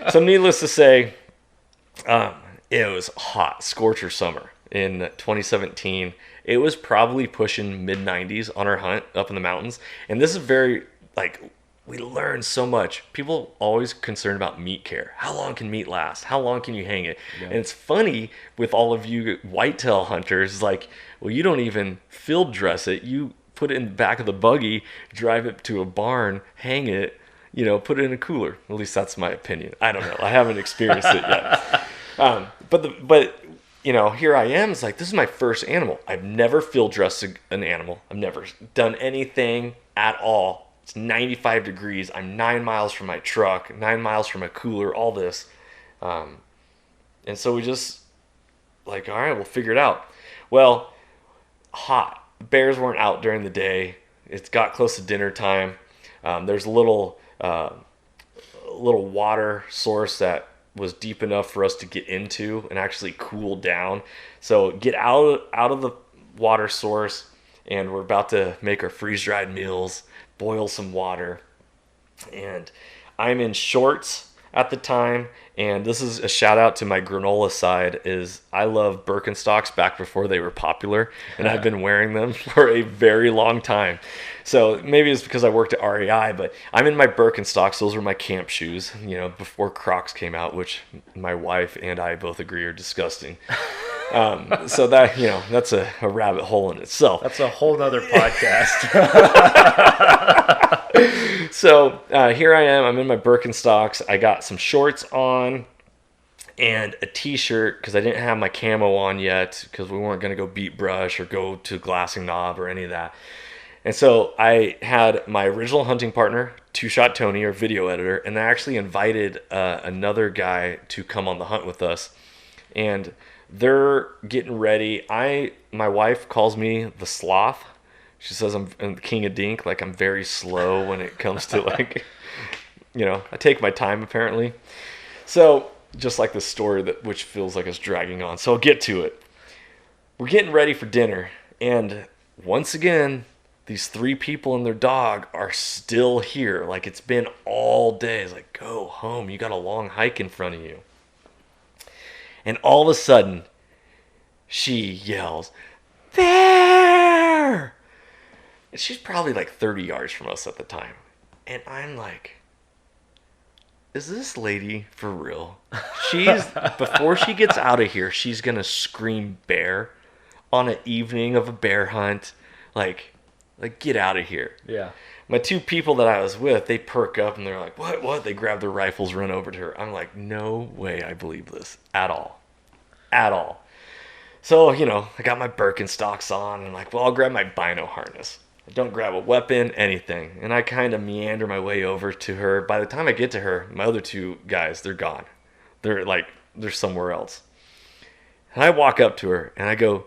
So needless to say, it was hot, scorcher summer in 2017. It was probably pushing mid-90s on our hunt up in the mountains. And this is very, like, we learned so much. People always concerned about meat care. How long can meat last? How long can you hang it? Yeah. And it's funny with all of you whitetail hunters, like, well, you don't even field dress it. You put it in the back of the buggy, drive it to a barn, hang it, put it in a cooler. At least that's my opinion. I don't know. I haven't experienced it yet. But here I am. It's like, this is my first animal. I've never field dressed an animal. I've never done anything at all. It's 95 degrees. I'm 9 miles from my truck, 9 miles from a cooler, all this. And so we just like, all right, we'll figure it out. Well, hot. Bears weren't out during the day. It got close to dinner time. There's a little water source that was deep enough for us to get into and actually cool down. So get out of the water source, and we're about to make our freeze-dried meals, boil some water. And I'm in shorts at the time, and this is a shout out to my granola side, is I love Birkenstocks back before they were popular, and I've been wearing them for a very long time. So maybe it's because I worked at REI, but I'm in my Birkenstocks. Those were my camp shoes, before Crocs came out, which my wife and I both agree are disgusting. So that, that's a rabbit hole in itself. That's a whole nother podcast. So here I am. I'm in my Birkenstocks. I got some shorts on and a t-shirt because I didn't have my camo on yet because we weren't going to go beat brush or go to glassing knob or any of that. And so I had my original hunting partner, Two Shot Tony, our video editor, and I actually invited another guy to come on the hunt with us. And they're getting ready. My wife calls me the sloth. She says I'm the king of dink. Like, I'm very slow when it comes to like, I take my time apparently. So just like this story which feels like it's dragging on. So I'll get to it. We're getting ready for dinner, and once again, these 3 people and their dog are still here. Like, it's been all day. It's like, go home. You got a long hike in front of you. And all of a sudden, she yells, "There!" And she's probably like 30 yards from us at the time. And I'm like, is this lady for real? Before she gets out of here, she's going to scream bear on an evening of a bear hunt. Like, get out of here. Yeah. My 2 people that I was with, they perk up and they're like, what? They grab their rifles, run over to her. I'm like, no way I believe this at all. At all. So, I got my Birkenstocks on and like, well, I'll grab my bino harness. I don't grab a weapon, anything. And I kind of meander my way over to her. By the time I get to her, my other 2 guys, they're gone. They're somewhere else. And I walk up to her and I go,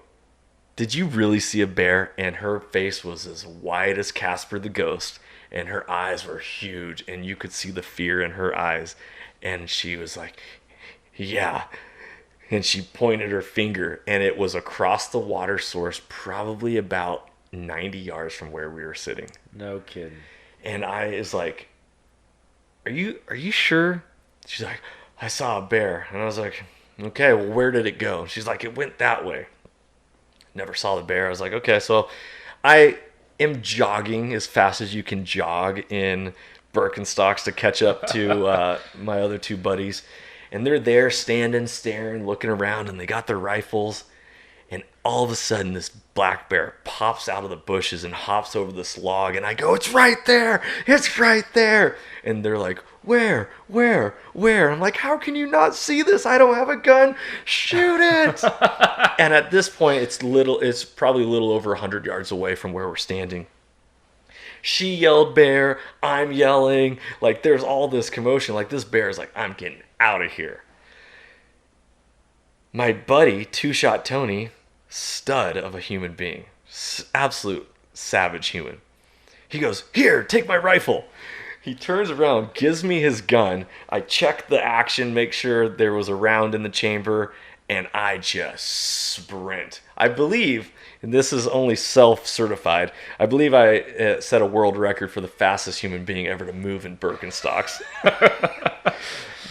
"Did you really see a bear?" And her face was as white as Casper the Ghost. And her eyes were huge. And you could see the fear in her eyes. And she was like, "Yeah." And she pointed her finger. And it was across the water source, probably about 90 yards from where we were sitting. No kidding. And I was like, are you sure? She's like, "I saw a bear." And I was like, "Okay, well, where did it go?" She's like, "It went that way." Never saw the bear. I was like, okay, so I am jogging as fast as you can jog in Birkenstocks to catch up to my other 2 buddies. And they're there standing, staring, looking around, and they got their rifles. And all of a sudden, this black bear pops out of the bushes and hops over this log. And I go, "It's right there! It's right there!" And they're like, Where? I'm like, "How can you not see this? I don't have a gun. Shoot it!" And at this point, it's probably a little over 100 yards away from where we're standing. She yelled bear. I'm yelling. Like, there's all this commotion. Like, this bear is like, "I'm getting out of here." My buddy, 2-Shot Tony, stud of a human being, absolute savage human. He goes, "Here, take my rifle." He turns around, gives me his gun. I check the action, make sure there was a round in the chamber, and I just sprint. I believe, and this is only self-certified, I believe I set a world record for the fastest human being ever to move in Birkenstocks.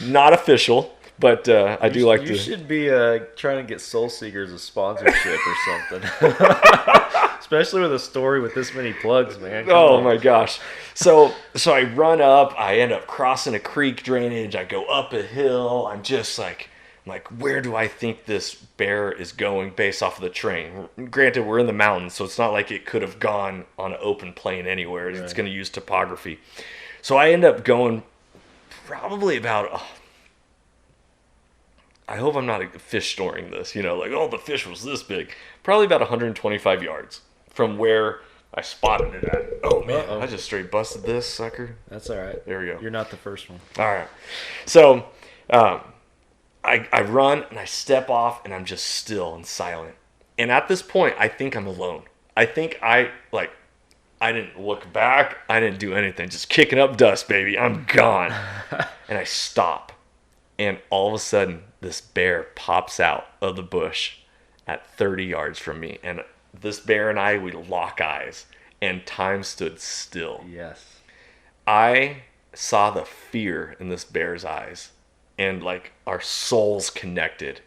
Not official. But I do like to... You should be trying to get Soul Seekers a sponsorship or something. Especially with a story with this many plugs, man. Come on. My gosh. So I run up. I end up crossing a creek drainage. I go up a hill. I'm just like, where do I think this bear is going based off of the terrain? Granted, we're in the mountains, so it's not like it could have gone on an open plain anywhere. Right. It's going to use topography. So I end up going probably about... I hope I'm not fish storing this, the fish was this big. Probably about 125 yards from where I spotted it at. Oh, man, I just straight busted this sucker. That's all right. There we go. You're not the first one. All right. So I run and I step off and I'm just still and silent. And at this point, I think I'm alone. I think I didn't look back. I didn't do anything. Just kicking up dust, baby. I'm gone. And I stop. And all of a sudden, this bear pops out of the bush at 30 yards from me. And this bear and I, we lock eyes. And time stood still. Yes. I saw the fear in this bear's eyes. And, our souls connected.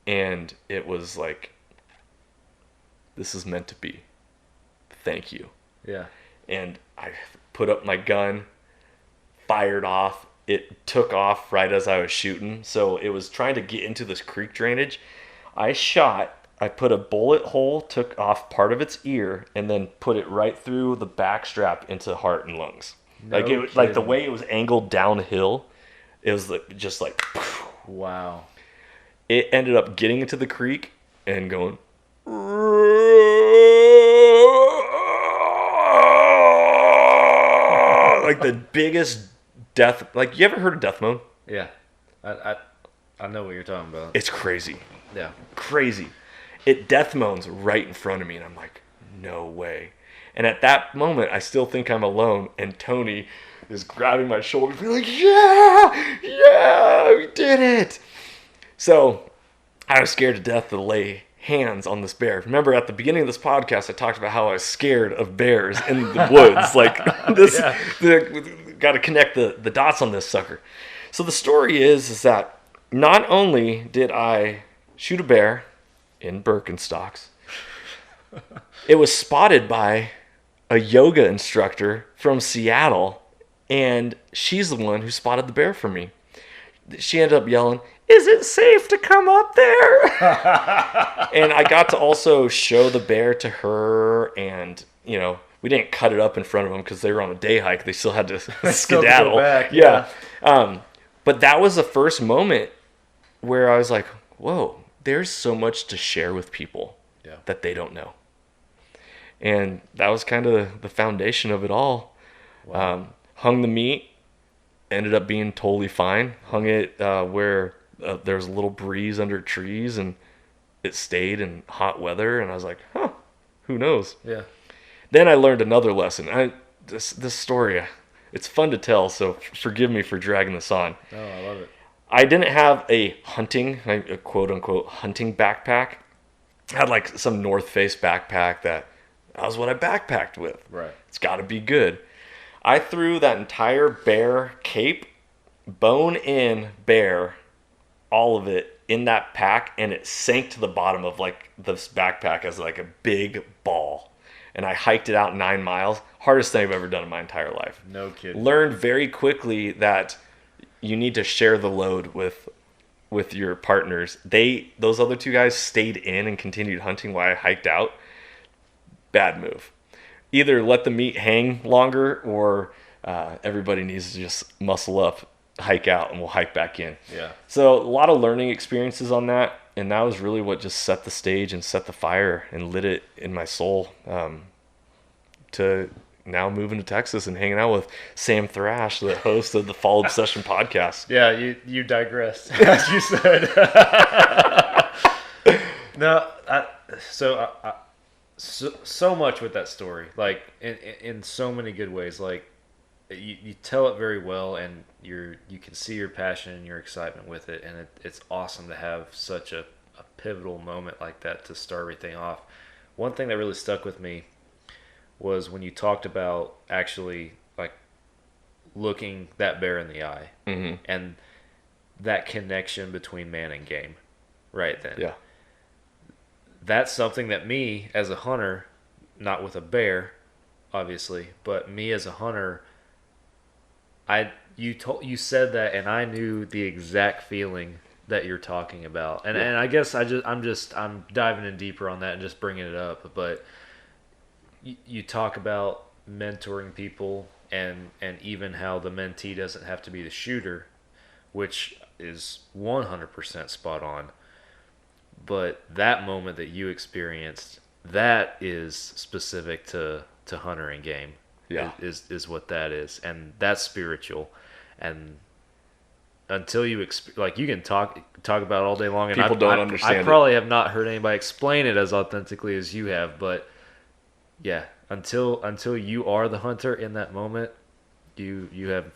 And it was like, this is meant to be. Thank you. Yeah. And I put up my gun, fired off. It took off right as I was shooting. So it was trying to get into this creek drainage. I put a bullet hole, took off part of its ear, and then put it right through the back strap into heart and lungs. Like the way it was angled downhill, it was just like, wow. It ended up getting into the creek and going, like the biggest death. Like, you ever heard of death moan? Yeah, I know what you're talking about. It's crazy. Yeah, crazy. It death moans right in front of me, and I'm like, no way. And at that moment, I still think I'm alone, and Tony is grabbing my shoulder, being like, yeah, we did it. So I was scared to death to lay hands on this bear. Remember, at the beginning of this podcast, I talked about how I was scared of bears in the woods. Like, this, got to connect the dots on this sucker. So the story is that not only did I shoot a bear in Birkenstocks, it was spotted by a yoga instructor from Seattle, and she's the one who spotted the bear for me. She ended up yelling, "Is it safe to come up there?" And I got to also show the bear to her, and, you know, we didn't cut it up in front of them because they were on a day hike. They still had to skedaddle. Back, yeah. But that was the first moment where I was like, whoa, there's so much to share with people that they don't know. And that was kind of the foundation of it all. Wow. Hung the meat, ended up being totally fine. Hung it where there was a little breeze under trees, and it stayed in hot weather. And I was like, huh, who knows? Yeah. Then I learned another lesson. This story, it's fun to tell, so forgive me for dragging this on. Oh, I love it. I didn't have a quote-unquote hunting backpack. I had like some North Face backpack that was what I backpacked with. Right. It's got to be good. I threw that entire bear cape, bone-in bear, all of it in that pack, and it sank to the bottom of like this backpack as like a big ball. And I hiked it out 9 miles. Hardest thing I've ever done in my entire life. No kidding. Learned very quickly that you need to share the load with your partners. Those other 2 guys stayed in and continued hunting while I hiked out. Bad move. Either let the meat hang longer, or everybody needs to just muscle up, hike out, and we'll hike back in. Yeah. So a lot of learning experiences on that, and that was really what just set the stage and set the fire and lit it in my soul to now moving to Texas and hanging out with Sam Thrash, the host of the Fall Obsession podcast. Yeah, you digressed, as you said. No, so much with that story, like in so many good ways. Like you tell it very well, and you can see your passion and your excitement with it, and it's awesome to have such a pivotal moment like that to start everything off. One thing that really stuck with me was when you talked about actually like looking that bear in the eye, mm-hmm. and that connection between man and game right then. Yeah. That's something that me as a hunter, not with a bear, obviously, but me as a hunter, you said that, and I knew the exact feeling that you're talking about, and I guess I'm diving in deeper on that and just bringing it up. But you talk about mentoring people, and even how the mentee doesn't have to be the shooter, which is 100% spot on. But that moment that you experienced, that is specific to hunter and game. Yeah. Is what that is. And that's spiritual. And until you you can talk about it all day long, and people don't understand I probably have not heard anybody explain it as authentically as you have, but yeah, until you are the hunter in that moment, you have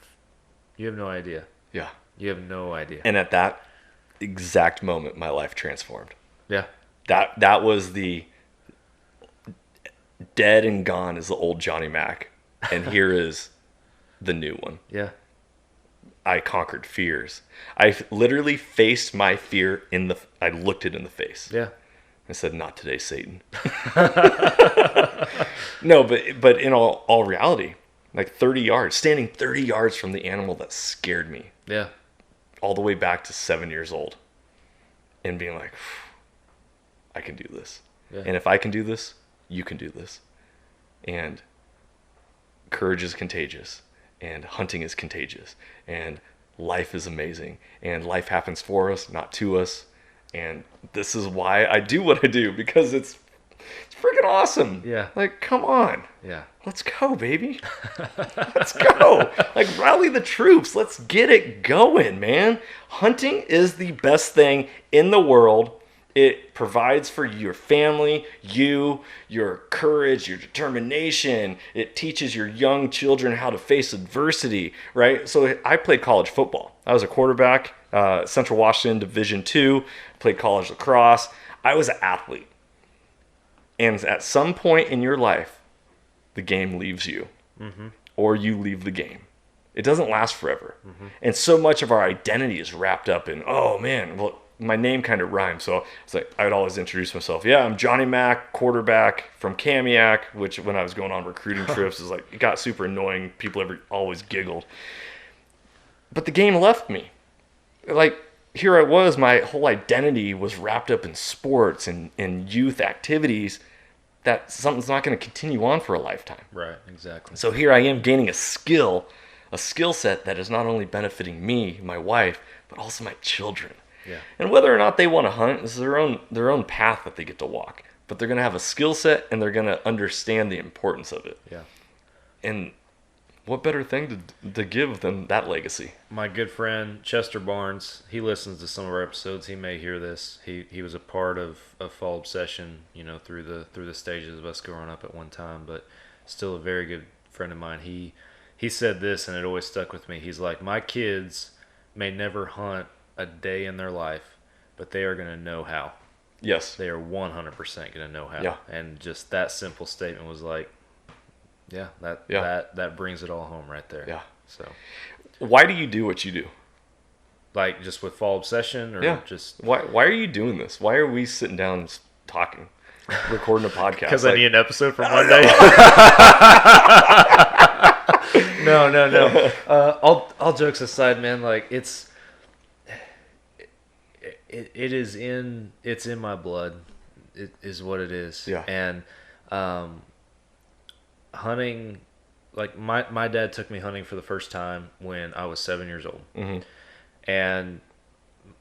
no idea. Yeah. You have no idea. And at that exact moment, my life transformed. Yeah. That was the dead and gone is the old Johnny Mack, and here is the new one. Yeah. I conquered fears. I literally faced my fear I looked it in the face. Yeah. I said, "Not today, Satan." No, but in all reality, like 30 yards, standing 30 yards from the animal that scared me. Yeah. All the way back to 7 years old, and being like, I can do this. Yeah. And if I can do this, you can do this. And courage is contagious, and hunting is contagious, and life is amazing, and life happens for us, not to us. And this is why I do what I do, because it's freaking awesome. Yeah. Like, come on. Yeah. Let's go, baby. Let's go. Like, rally the troops. Let's get it going, man. Hunting is the best thing in the world. It provides for your family, your courage, your determination. It teaches your young children how to face adversity, right? So I played college football. I was a quarterback, Central Washington Division II, played college lacrosse. I was an athlete. And at some point in your life, the game leaves you, or you leave the game. It doesn't last forever. And so much of our identity is wrapped up in, oh man, well, my name kind of rhymes. So it's like, I'd always introduce myself. Yeah, I'm Johnny Mack, quarterback from Kamiak, which when I was going on recruiting trips, is like, it got super annoying. People always giggled. But the game left me. Like, here I was, my whole identity was wrapped up in sports and youth activities that something's not going to continue on for a lifetime. Right, exactly. So here I am gaining a skill set that is not only benefiting me, my wife, but also my children. Yeah. And whether or not they want to hunt is their own path that they get to walk. But they're going to have a skill set and they're going to understand the importance of it. Yeah. And what better thing to give than that legacy? My good friend Chester Barnes, he listens to some of our episodes. He may hear this. He was a part of Fall Obsession, through the stages of us growing up at one time, but still a very good friend of mine. He said this, and it always stuck with me. He's like, my kids may never hunt a day in their life, but they are going to know how. Yes. They are 100% going to know how. Yeah. And just that simple statement was like, that brings it all home right there. Yeah. So, why do you do what you do? like just with Fall Obsession, or just why are you doing this? Why are we sitting down talking, recording a podcast? Because I need an episode for Monday. No. All jokes aside, man, like it's in my blood. It is what it is. Yeah. And hunting, like my dad took me hunting for the first time when I was 7 years old. Mm-hmm. And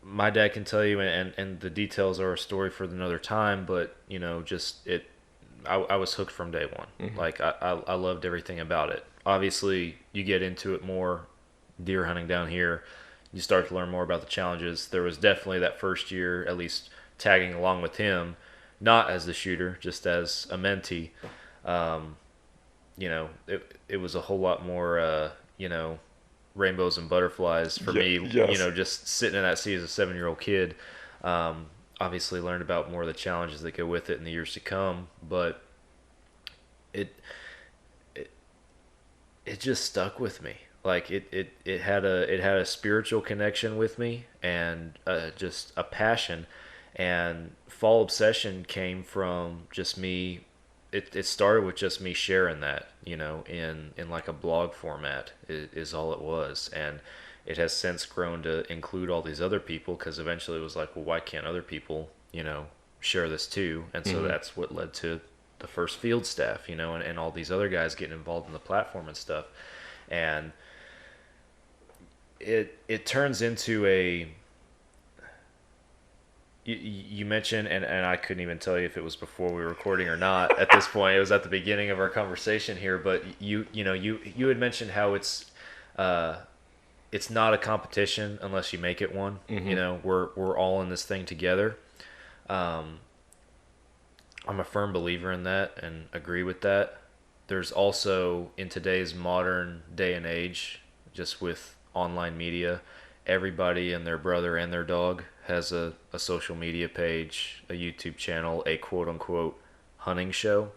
my dad can tell you, and the details are a story for another time, but I was hooked from day one. Mm-hmm. Like I loved everything about it. Obviously, you get into it more, deer hunting down here, you start to learn more about the challenges. There was definitely that first year, at least tagging along with him, not as the shooter, just as a mentee. It was a whole lot more, rainbows and butterflies for me. Yes. Just sitting in that seat as a 7-year-old kid. Obviously learned about more of the challenges that go with it in the years to come, but it just stuck with me. Like it had a spiritual connection with me, and just a passion. And Fall Obsession came from just me. It started with just me sharing that, in like a blog format is all it was. And it has since grown to include all these other people, because eventually it was like, well, why can't other people, share this too? And so that's what led to the first field staff, and all these other guys getting involved in the platform and stuff. And it turns into a... You mentioned, and I couldn't even tell you if it was before we were recording or not at this point. It was at the beginning of our conversation here, but you had mentioned how it's not a competition unless you make it one. Mm-hmm. We're all in this thing together. I'm a firm believer in that and agree with that. There's also, in today's modern day and age, just with online media, everybody and their brother and their dog has a social media page, a YouTube channel, a quote unquote hunting show.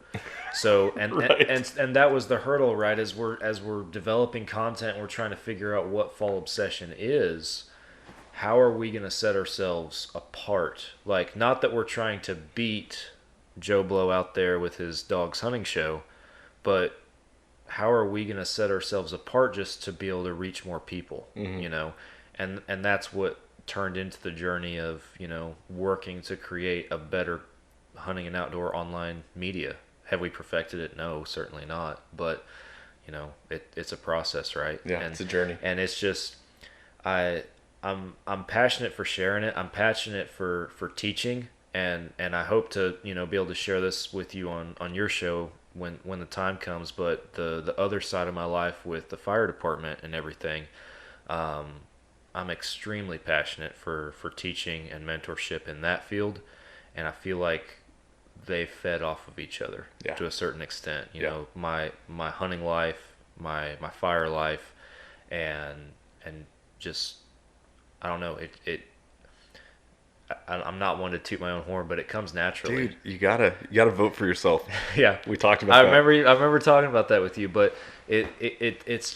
So Right. and that was the hurdle, right? As we're developing content, we're trying to figure out what Fall Obsession is. How are we going to set ourselves apart? Like, not that we're trying to beat Joe Blow out there with his dog's hunting show, but how are we going to set ourselves apart just to be able to reach more people? Mm-hmm. And that's what turned into the journey of, working to create a better hunting and outdoor online media. Have we perfected it? No, certainly not. But, it's a process, right? Yeah, it's a journey. And it's just, I'm passionate for sharing it. I'm passionate for teaching, and I hope to, be able to share this with you on your show when the time comes. But the other side of my life with the fire department and everything, I'm extremely passionate for teaching and mentorship in that field. and I feel like they fed off of each other to a certain extent. You know, my hunting life, my fire life, and just, I don't know, I'm not one to toot my own horn, but it comes naturally. Dude, you gotta vote for yourself. Yeah, we talked about that. I remember talking about that with you, but it's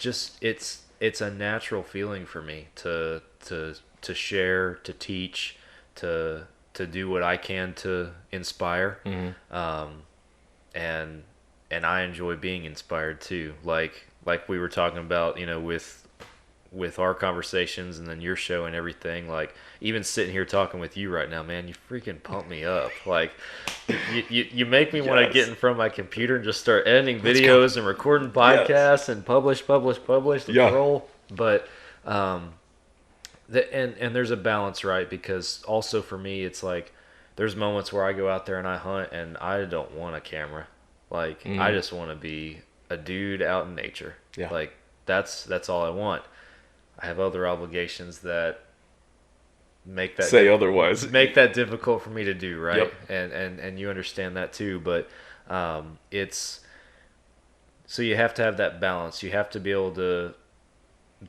a natural feeling for me to share, to teach, to do what I can to inspire. And I enjoy being inspired too. Like we were talking about, you know, with our conversations and then your show and everything, like even sitting here talking with you right now, man, you freaking pump me up. Like you make me want to get in front of my computer and just start editing videos and recording podcasts and publish the roll. But and there's a balance, right? Because also for me, it's like there's moments where I go out there and I hunt and I don't want a camera. Like I just want to be a dude out in nature. Yeah. Like that's all I want. I have other obligations that make that otherwise. Make that difficult for me to do, right? Yep. And you understand that too, but it's so you have to have that balance. You have to be able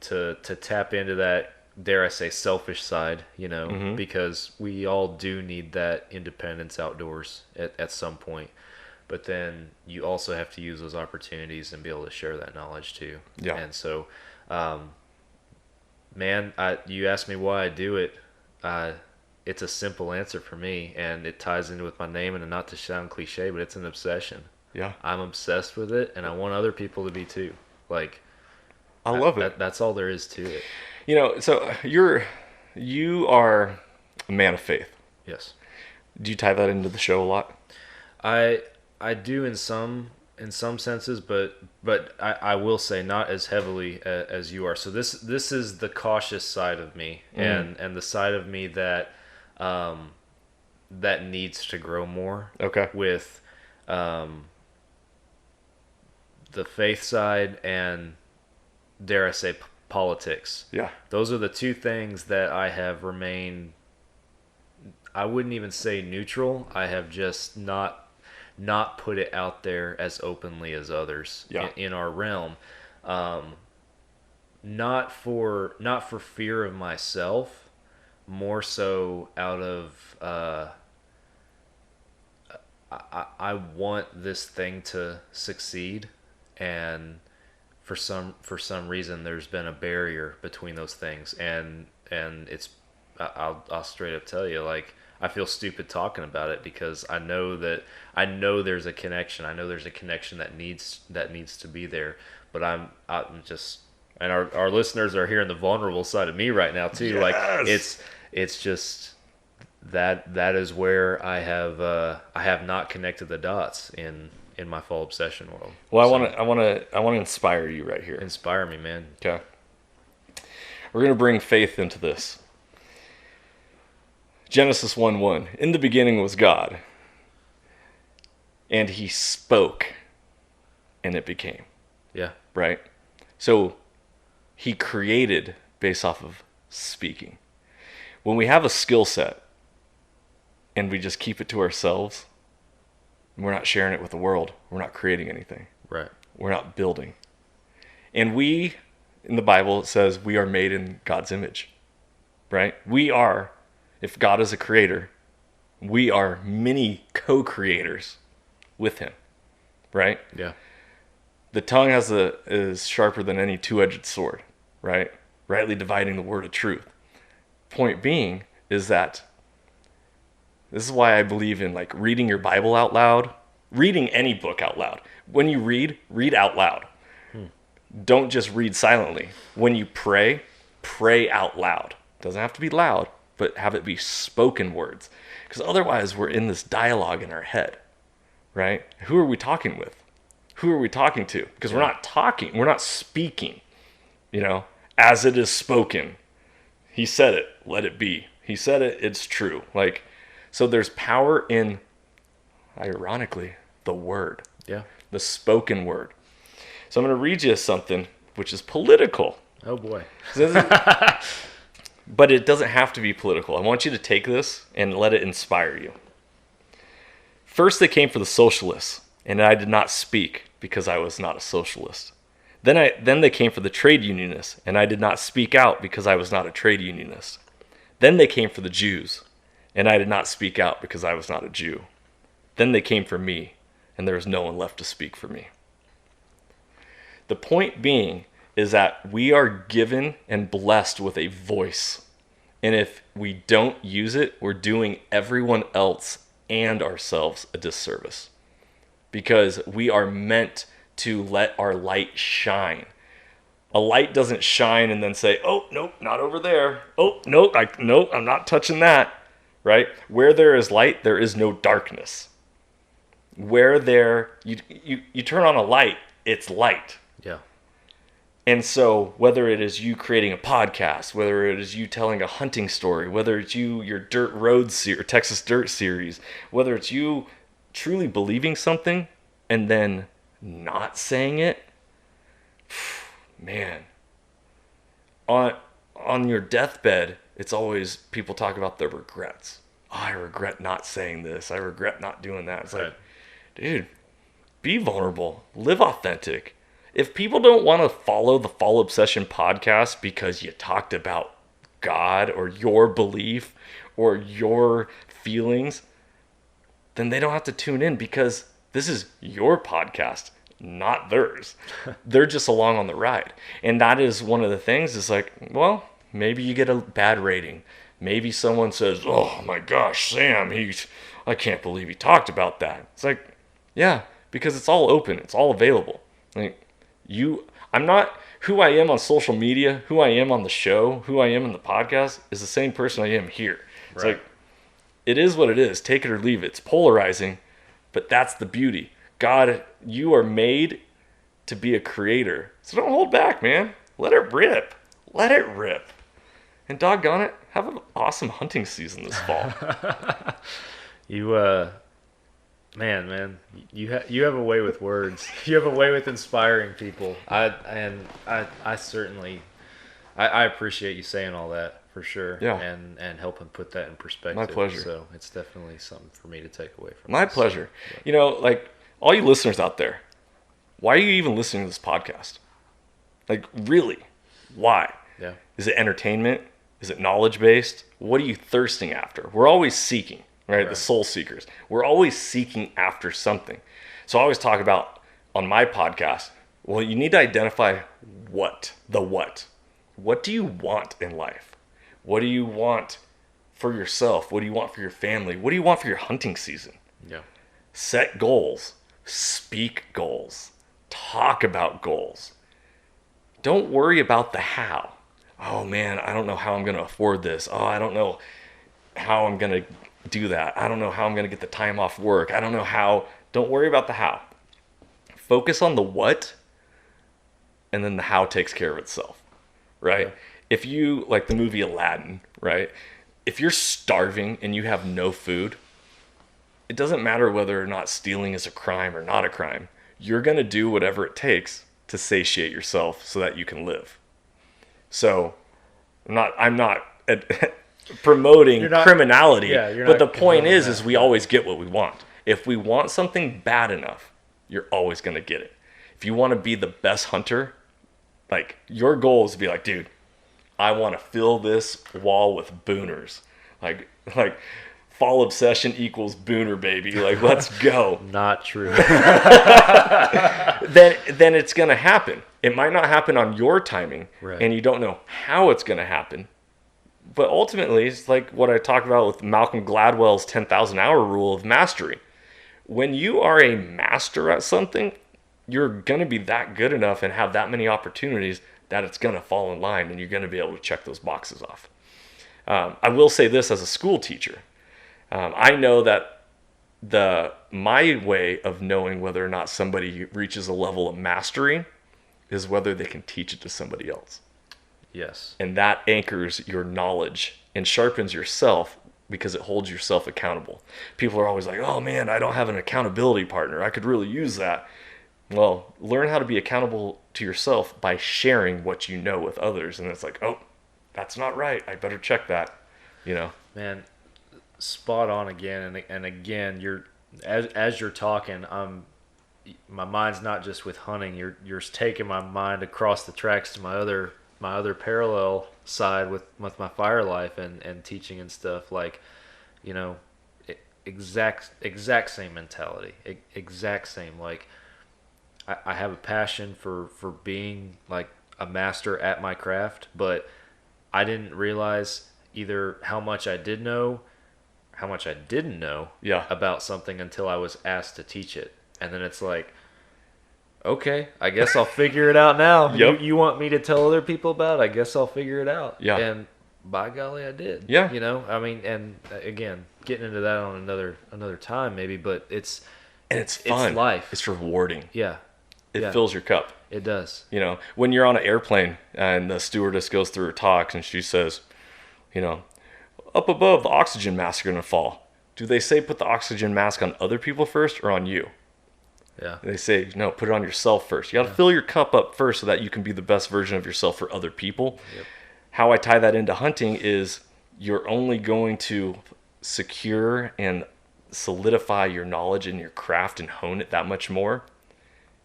to tap into that, dare I say, selfish side, you know, because we all do need that independence outdoors at some point. But then you also have to use those opportunities and be able to share that knowledge too. Yeah. And so, man, you asked me why I do it. It's a simple answer for me, and it ties in with my name, and not to sound cliche, but it's an obsession. Yeah. I'm obsessed with it, and I want other people to be too. Like, I love it. That's all there is to it. You know, so you are a man of faith. Yes. Do you tie that into the show a lot? I do in some senses, but I will say not as heavily as you are. So this is the cautious side of me, and the side of me that that needs to grow more. Okay. With the faith side and, dare I say, politics. Yeah. Those are the two things that I have remained, I wouldn't even say neutral. I have just not put it out there as openly as others in our realm. Not for fear of myself, more so out of I want this thing to succeed, and for some reason there's been a barrier between those things, and it's I'll straight up tell you, like, I feel stupid talking about it because I know there's a connection. I know there's a connection that needs to be there. But I'm just, and our listeners are hearing the vulnerable side of me right now too. Yes. Like it's just that is where I have not connected the dots in my fall obsession world. Well, I want to inspire you right here. Inspire me, man. Okay. We're gonna bring faith into this. Genesis 1:1. In the beginning was God, and He spoke, and it became. Yeah. Right? So He created based off of speaking. When we have a skill set and we just keep it to ourselves, we're not sharing it with the world, we're not creating anything. Right. We're not building. And we, in the Bible, it says we are made in God's image. Right? We are. If God is a creator, we are many co-creators with Him, right? Yeah. The tongue is sharper than any two-edged sword, right? Rightly dividing the word of truth. Point being is that this is why I believe in, like, reading your Bible out loud, reading any book out loud. When you read out loud. Don't just read silently. When you pray out loud. Doesn't have to be loud, but have it be spoken words. Because otherwise we're in this dialogue in our head, right? Who are we talking with? Who are we talking to? Because we're not talking, we're not speaking, as it is spoken. He said it, let it be. He said it, it's true. Like, so there's power in, ironically, the word. Yeah. The spoken word. So I'm going to read you something which is political. Oh boy. But it doesn't have to be political. I want you to take this and let it inspire you. First, they came for the socialists, and I did not speak because I was not a socialist. Then they came for the trade unionists, and I did not speak out because I was not a trade unionist. Then they came for the Jews, and I did not speak out because I was not a Jew. Then they came for me, and there was no one left to speak for me. The point being is that we are given and blessed with a voice. And if we don't use it, we're doing everyone else and ourselves a disservice. Because we are meant to let our light shine. A light doesn't shine and then say, oh, nope, not over there. Oh, nope, I'm not touching that. Right? Where there is light, there is no darkness. Where you turn on a light, it's light. Yeah. And so whether it is you creating a podcast, whether it is you telling a hunting story, whether it's your Dirt Road or Texas Dirt series, whether it's you truly believing something and then not saying it, man, on your deathbed, it's always people talk about their regrets. Oh, I regret not saying this. I regret not doing that. It's like, dude, be vulnerable. Live authentic. If people don't want to follow the Fall Obsession podcast because you talked about God or your belief or your feelings, then they don't have to tune in because this is your podcast, not theirs. They're just along on the ride. And that is one of the things is like, well, maybe you get a bad rating. Maybe someone says, oh my gosh, Sam, I can't believe he talked about that. It's like, yeah, because it's all open. It's all available. Like, I'm not who I am on social media, who I am on the show, who I am in the podcast is the same person I am here. It's like, it is what it is. Take it or leave it. It's polarizing, but that's the beauty. God, you are made to be a creator. So don't hold back, man. Let it rip. Let it rip. And doggone it, have an awesome hunting season this fall. Man, you have a way with words. You have a way with inspiring people. I certainly appreciate you saying all that for sure. Yeah. And helping put that in perspective. My pleasure. So it's definitely something for me to take away from. My this. pleasure. You know, like all you listeners out there, why are you even listening to this podcast? Like really, why? Yeah. Is it entertainment? Is it knowledge based? What are you thirsting after? We're always seeking. Right? The soul seekers. We're always seeking after something. So I always talk about on my podcast, well, you need to identify what. What do you want in life? What do you want for yourself? What do you want for your family? What do you want for your hunting season? Yeah. Set goals. Speak goals. Talk about goals. Don't worry about the how. Oh man, I don't know how I'm going to afford this. Oh, I don't know how I'm going to do that. I don't know how I'm going to get the time off work. I don't know how. Don't worry about the how. Focus on the what, and then the how takes care of itself, right? Yeah. If you, like the movie Aladdin, right? If you're starving and you have no food, it doesn't matter whether or not stealing is a crime or not a crime. You're going to do whatever it takes to satiate yourself so that you can live. So I'm not promoting criminality, but the point is we always get what we want. If we want something bad enough, you're always going to get it. If you want to be the best hunter, like your goal is to be like, dude, I want to fill this wall with booners. Like Fall Obsession equals booner, baby. Like, let's go. Not true. Then it's going to happen. It might not happen on your timing, and you don't know how it's going to happen. But ultimately, it's like what I talked about with Malcolm Gladwell's 10,000 hour rule of mastery. When you are a master at something, you're going to be that good enough and have that many opportunities that it's going to fall in line and you're going to be able to check those boxes off. I will say this as a school teacher. I know that my way of knowing whether or not somebody reaches a level of mastery is whether they can teach it to somebody else. Yes. And that anchors your knowledge and sharpens yourself because it holds yourself accountable. People are always like, oh man, I don't have an accountability partner. I could really use that. Well, learn how to be accountable to yourself by sharing what you know with others. And it's like, oh, that's not right. I better check that, you know. Man, spot on again. And again, as you're talking, my mind's not just with hunting. You're taking my mind across the tracks to my other parallel side with my fire life and teaching and stuff. Like, you know, exact same mentality, exact same. Like, I have a passion for being like a master at my craft, but I didn't realize either how much I did know, how much I didn't know about something until I was asked to teach it. And then it's like, okay, I guess I'll figure it out now. Yep. You want me to tell other people about it? I guess I'll figure it out. Yeah. And by golly, I did. Yeah. You know, I mean, and again, getting into that on another time maybe, but it's fun. It's life. It's rewarding. Yeah. It fills your cup. It does. You know, when you're on an airplane and the stewardess goes through her talks and she says, you know, up above, the oxygen masks are going to fall. Do they say put the oxygen mask on other people first or on you? Yeah. They say, no, put it on yourself first. You got to fill your cup up first so that you can be the best version of yourself for other people. Yep. How I tie that into hunting is you're only going to secure and solidify your knowledge in your craft and hone it that much more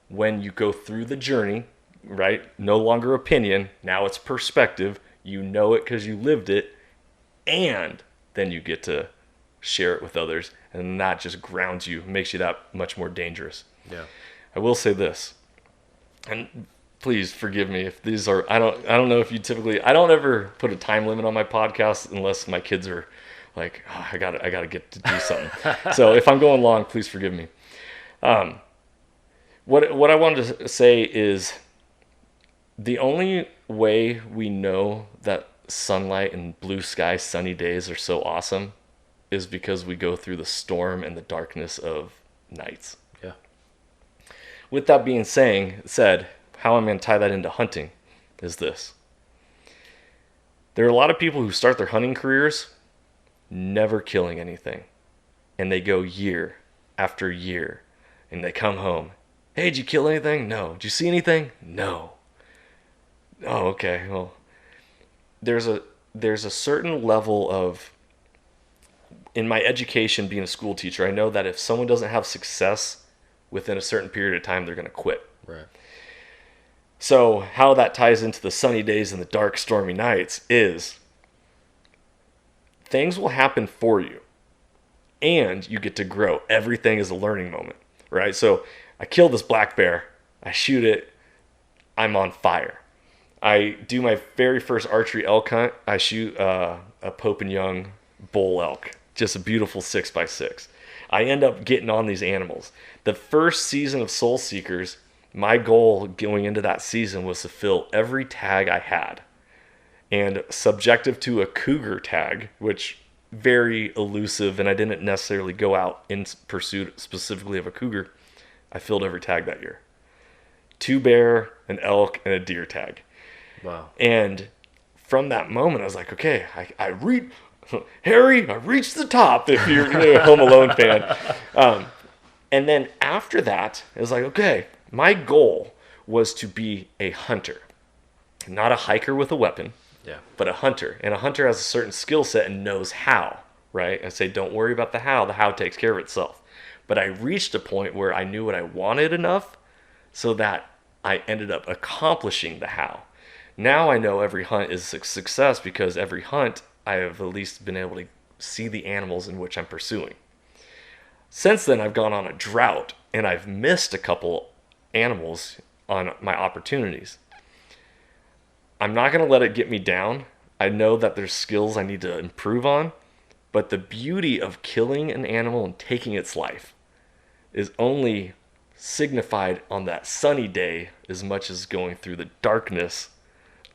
when you go through the journey, right? No longer opinion. Now it's perspective. You know it because you lived it. And then you get to share it with others. And that just grounds you, makes you that much more dangerous. Yeah. I will say this, and please forgive me if these are, I don't know if you typically, I don't ever put a time limit on my podcast unless my kids are like, oh, I gotta get to do something. So if I'm going long, please forgive me. What I wanted to say is the only way we know that sunlight and blue sky, sunny days are so awesome is because we go through the storm and the darkness of nights. Yeah. With that being said, how I'm going to tie that into hunting is this. There are a lot of people who start their hunting careers never killing anything. And they go year after year. And they come home. Hey, did you kill anything? No. Did you see anything? No. Oh, okay. Well, there's a certain level of, in my education being a school teacher, I know that if someone doesn't have success within a certain period of time, they're going to quit. Right. So how that ties into the sunny days and the dark, stormy nights is things will happen for you and you get to grow. Everything is a learning moment, right? So I kill this black bear, I shoot it, I'm on fire. I do my very first archery elk hunt. I shoot a Pope and Young bull elk, just a beautiful 6x6. I end up getting on these animals. The first season of Soul Seekers, my goal going into that season was to fill every tag I had. And subjective to a cougar tag, which very elusive, and I didn't necessarily go out in pursuit specifically of a cougar, I filled every tag that year. 2 bear, an elk, and a deer tag. Wow. And from that moment, I was like, okay, Harry, I reached the top if you're a Home Alone fan. And then after that, it was like, okay, my goal was to be a hunter. Not a hiker with a weapon, but a hunter. And a hunter has a certain skill set and knows how, right? I say, don't worry about the how takes care of itself. But I reached a point where I knew what I wanted enough so that I ended up accomplishing the how. Now I know every hunt is a success because every hunt I have at least been able to see the animals in which I'm pursuing. Since then, I've gone on a drought and I've missed a couple animals on my opportunities. I'm not going to let it get me down. I know that there's skills I need to improve on, but the beauty of killing an animal and taking its life is only signified on that sunny day as much as going through the darkness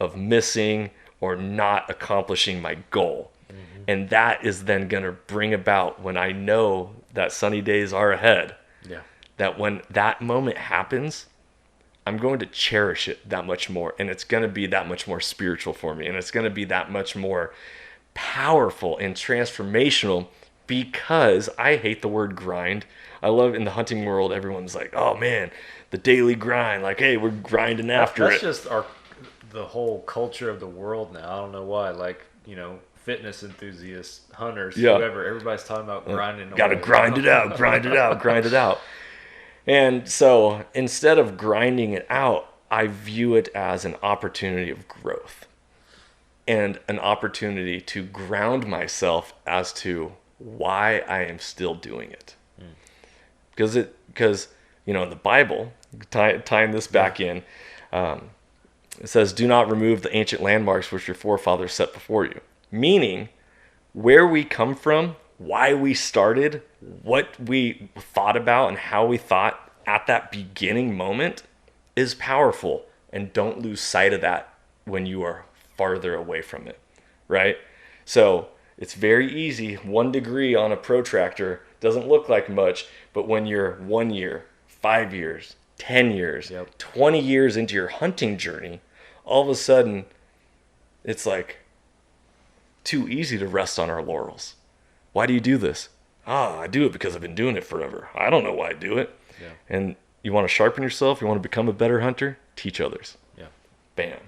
of missing or not accomplishing my goal. Mm-hmm. And that is then going to bring about when I know that sunny days are ahead. Yeah. That when that moment happens, I'm going to cherish it that much more. And it's going to be that much more spiritual for me. And it's going to be that much more powerful and transformational because I hate the word grind. I love in the hunting world, everyone's like, oh man, the daily grind. Like, hey, we're grinding after That's it. just the whole culture of the world now. I don't know why. Like, fitness enthusiasts, hunters, Yeah. whoever. Everybody's talking about grinding. Got to away. grind it out, grind it out, grind it out. And so instead of grinding it out, I view it as an opportunity of growth and an opportunity to ground myself as to why I am still doing it. Because the Bible, tying this back in, it says, do not remove the ancient landmarks which your forefathers set before you. Meaning, where we come from, why we started, what we thought about, and how we thought at that beginning moment is powerful. And don't lose sight of that when you are farther away from it, right? So it's very easy. 1 degree on a protractor doesn't look like much, but when you're 1 year, 5 years, 10 years, 20 years into your hunting journey, all of a sudden, it's like too easy to rest on our laurels. Why do you do this? I do it because I've been doing it forever. I don't know why I do it. Yeah. And you want to sharpen yourself, you want to become a better hunter, teach others. Yeah. Bam.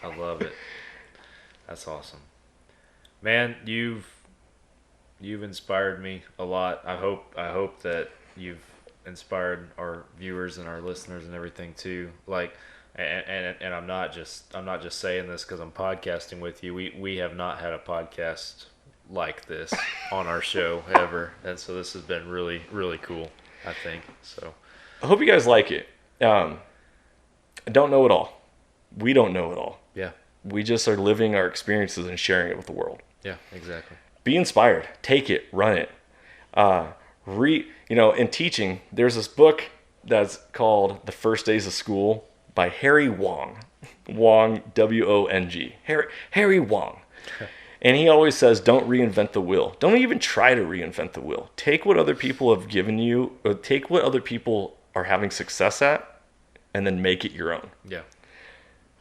I love it. That's awesome. Man, you've inspired me a lot. I hope that you've inspired our viewers and our listeners and everything too. Like, and I'm not just saying this because I'm podcasting with you. We have not had a podcast like this on our show ever, and so this has been really, really cool, I think. So I hope you guys like it. I don't know it all. We don't know it all. yeah, We just are living our experiences and sharing it with the world. yeah, exactly. Be inspired. Take it. Run it. In teaching, there's this book that's called The First Days of School by Harry Wong. Wong, W-O-N-G. Harry Wong. And he always says, don't reinvent the wheel. Don't even try to reinvent the wheel. Take what other people have given you, or take what other people are having success at, and then make it your own. Yeah.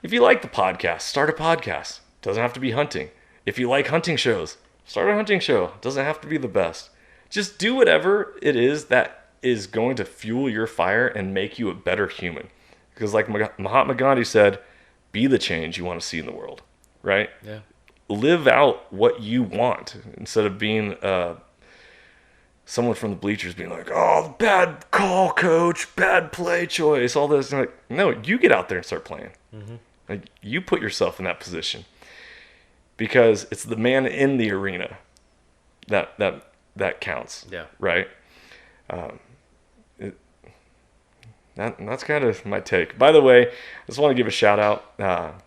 If you like the podcast, start a podcast. Doesn't have to be hunting. If you like hunting shows, start a hunting show. Doesn't have to be the best. Just do whatever it is that is going to fuel your fire and make you a better human. Because like Mahatma Gandhi said, be the change you want to see in the world, right? Yeah. Live out what you want instead of being someone from the bleachers being like, oh, bad call, coach, bad play choice, all this. And like, no, you get out there and start playing. Mm-hmm. Like, you put yourself in that position because it's the man in the arena that counts. Yeah. Right. That's kind of my take. By the way, I just want to give a shout out.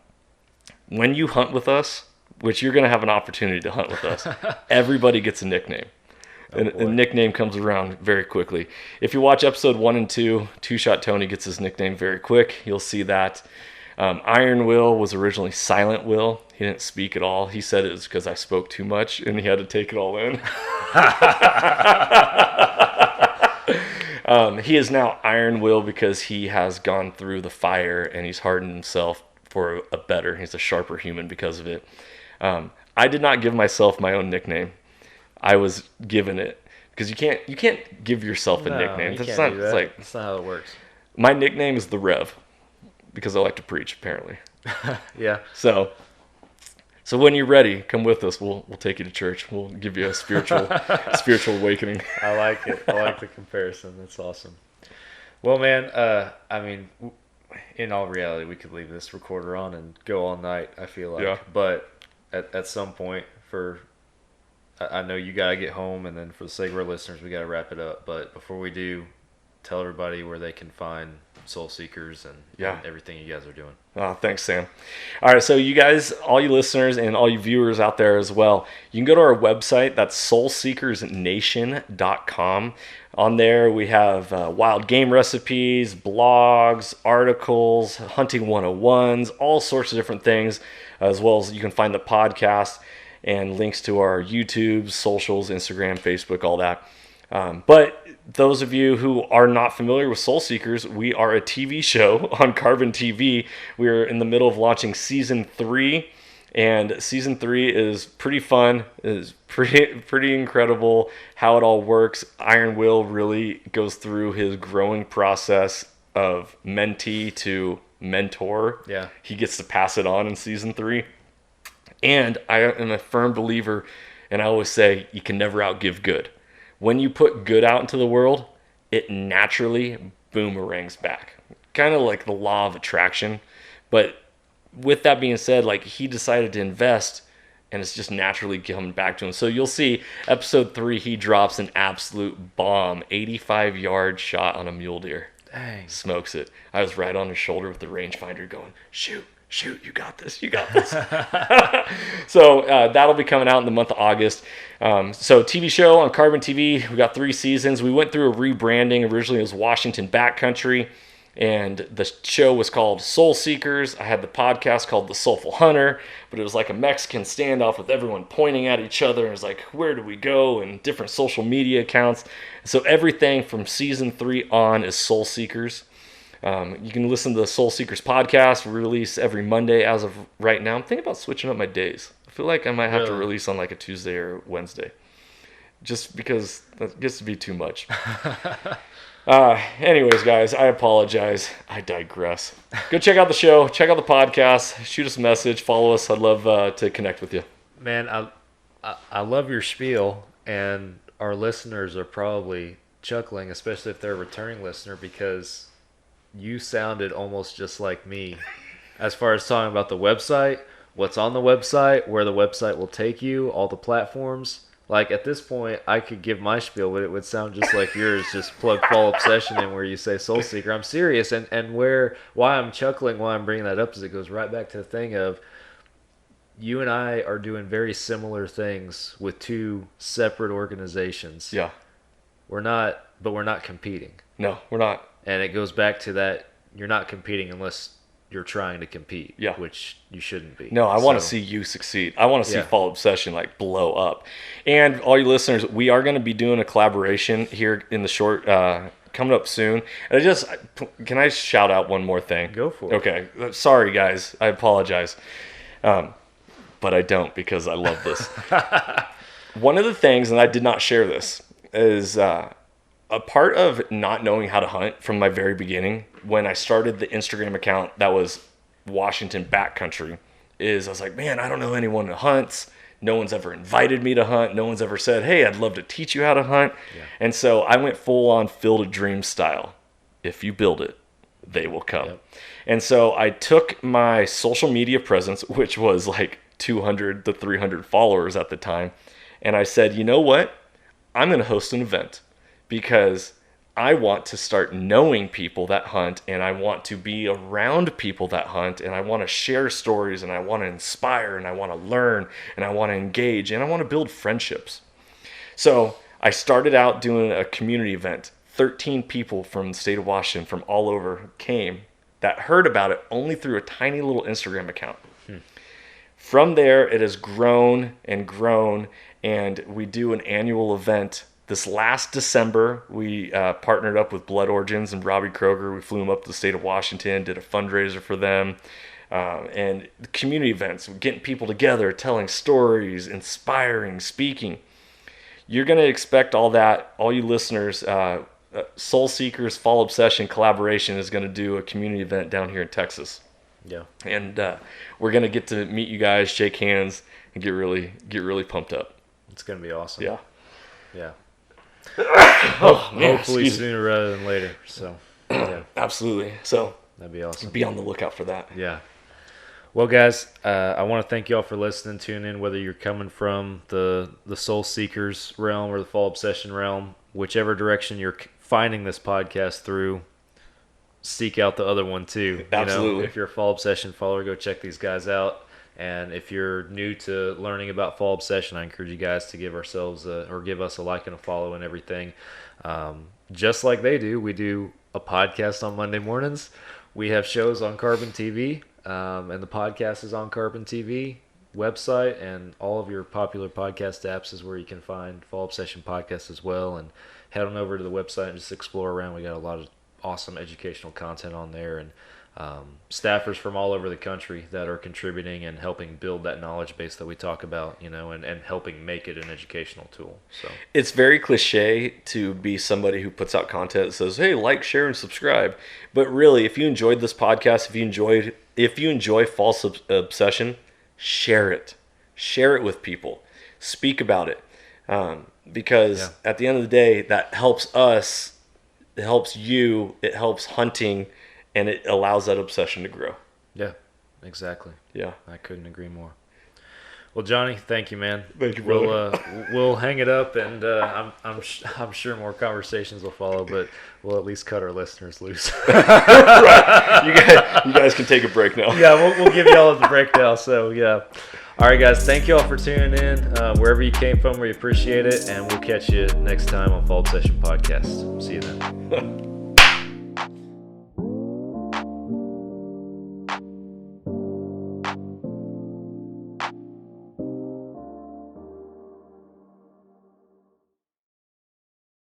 When you hunt with us, which you're going to have an opportunity to hunt with us, everybody gets a nickname. And a nickname comes around very quickly. If you watch episode 1 and 2, Two Shot Tony gets his nickname very quick. You'll see that. Iron Will was originally Silent Will. He didn't speak at all. He said it was because I spoke too much and he had to take it all in. He is now Iron Will because he has gone through the fire and he's hardened himself for a better. He's a sharper human because of it. I did not give myself my own nickname. I was given it because you can't give yourself a nickname. That's not how it works. My nickname is the Rev because I like to preach apparently. Yeah. So when you're ready, come with us. We'll take you to church. We'll give you a spiritual awakening. I like it. I like the comparison. That's awesome. Well, man, I mean, in all reality, we could leave this recorder on and go all night, I feel like. Yeah. But at some point, I know you got to get home, and then for the sake of our listeners, we got to wrap it up. But before we do, tell everybody where they can find Soul Seekers and everything you guys are doing. Oh, thanks, Sam. All right, so you guys, all you listeners and all you viewers out there as well, you can go to our website. That's soulseekersnation.com. On there, we have wild game recipes, blogs, articles, hunting 101s, all sorts of different things, as well as you can find the podcast and links to our YouTube, socials, Instagram, Facebook, all that. But those of you who are not familiar with Soul Seekers, we are a TV show on Carbon TV. We're in the middle of launching season 3, and season 3 is pretty fun. It's pretty incredible how it all works. Iron Will really goes through his growing process of mentee to mentor. Yeah. He gets to pass it on in season 3. And I am a firm believer, and I always say, you can never outgive good. When you put good out into the world, it naturally boomerangs back. Kind of like the law of attraction. But with that being said, like, he decided to invest, and it's just naturally coming back to him. So you'll see episode 3, he drops an absolute bomb, 85-yard shot on a mule deer. Dang. Smokes it. I was right on his shoulder with the rangefinder going, shoot, you got this. So that'll be coming out in the month of August. So TV show on Carbon TV, we got 3 seasons. We went through a rebranding. Originally it was Washington Backcountry, and the show was called Soul Seekers. I had the podcast called The Soulful Hunter, but it was like a Mexican standoff with everyone pointing at each other. It was like, where do we go? And different social media accounts. So everything from season 3 on is Soul Seekers. You can listen to the Soul Seekers podcast. We release every Monday as of right now. I'm thinking about switching up my days. I feel like I might have to release on like a Tuesday or Wednesday, just because that gets to be too much. Anyways, guys, I apologize. I digress. Go check out the show. Check out the podcast. Shoot us a message. Follow us. I'd love to connect with you. Man, I love your spiel, and our listeners are probably chuckling, especially if they're a returning listener, because you sounded almost just like me as far as talking about the website, what's on the website, where the website will take you, all the platforms. Like, at this point, I could give my spiel, but it would sound just like yours. Just plug Fall Obsession in where you say Soul Seeker. I'm serious, and why I'm chuckling, why I'm bringing that up, is it goes right back to the thing of you and I are doing very similar things with 2 separate organizations. Yeah. We're not competing. No, we're not. And it goes back to that you're not competing unless you're trying to compete, which you shouldn't be. No, I want to see you succeed. I want to see Fall Obsession like blow up. And all you listeners, we are going to be doing a collaboration here in the short coming up soon. And can I shout out one more thing? Go for it. Okay. Sorry, guys. I apologize. But I don't, because I love this. One of the things, and I did not share this, is a part of not knowing how to hunt from my very beginning, when I started the Instagram account that was Washington Backcountry, is I was like, man, I don't know anyone who hunts. No one's ever invited me to hunt. No one's ever said, hey, I'd love to teach you how to hunt. Yeah. And so I went full on Field of Dreams style. If you build it, they will come. Yep. And so I took my social media presence, which was like 200 to 300 followers at the time, and I said, you know what? I'm going to host an event, because I want to start knowing people that hunt, and I want to be around people that hunt, and I want to share stories, and I want to inspire, and I want to learn, and I want to engage, and I want to build friendships. So I started out doing a community event. 13 people from the state of Washington, from all over, came that heard about it only through a tiny little Instagram account. From there, it has grown and grown, and we do an annual event. This last December, we partnered up with Blood Origins and Robbie Kroger. We flew them up to the state of Washington, did a fundraiser for them, and community events, getting people together, telling stories, inspiring, speaking. You're going to expect all that. All you listeners, Soul Seekers Fall Obsession collaboration is going to do a community event down here in Texas. Yeah. And we're going to get to meet you guys, shake hands, and get really pumped up. It's going to be awesome. Yeah. Yeah. Oh, man, hopefully sooner rather than later. So, yeah. Absolutely. So that'd be awesome. Be on the lookout for that. Yeah. Well, guys, I want to thank you all for listening, tuning in, whether you're coming from the Soul Seekers realm or the Fall Obsession realm, whichever direction you're finding this podcast through, seek out the other one too. Absolutely. You know, if you're a Fall Obsession follower, go check these guys out. And if you're new to learning about Fall Obsession, I encourage you guys to give us a like and a follow and everything. Just like they do, we do a podcast on Monday mornings. We have shows on Carbon TV, and the podcast is on Carbon TV website, and all of your popular podcast apps is where you can find Fall Obsession podcast as well. And head on over to the website and just explore around. We got a lot of awesome educational content on there, and staffers from all over the country that are contributing and helping build that knowledge base that we talk about, and helping make it an educational tool. So it's very cliche to be somebody who puts out content that says, hey, like, share, and subscribe. But really, if you enjoyed this podcast, if you enjoy False Obsession, share it. share it with people, speak about it, because at the end of the day, that helps us, it helps you, it helps hunting, and it allows that obsession to grow. Yeah, exactly. Yeah. I couldn't agree more. Well, Johnny, thank you, man. Thank you, brother. We'll hang it up, and I'm sure more conversations will follow, but we'll at least cut our listeners loose. Right. You guys can take a break now. Yeah, we'll give you all of the break now. So yeah. All right, guys. Thank you all for tuning in. Wherever you came from, we appreciate it, and we'll catch you next time on Fall Session Podcast. See you then.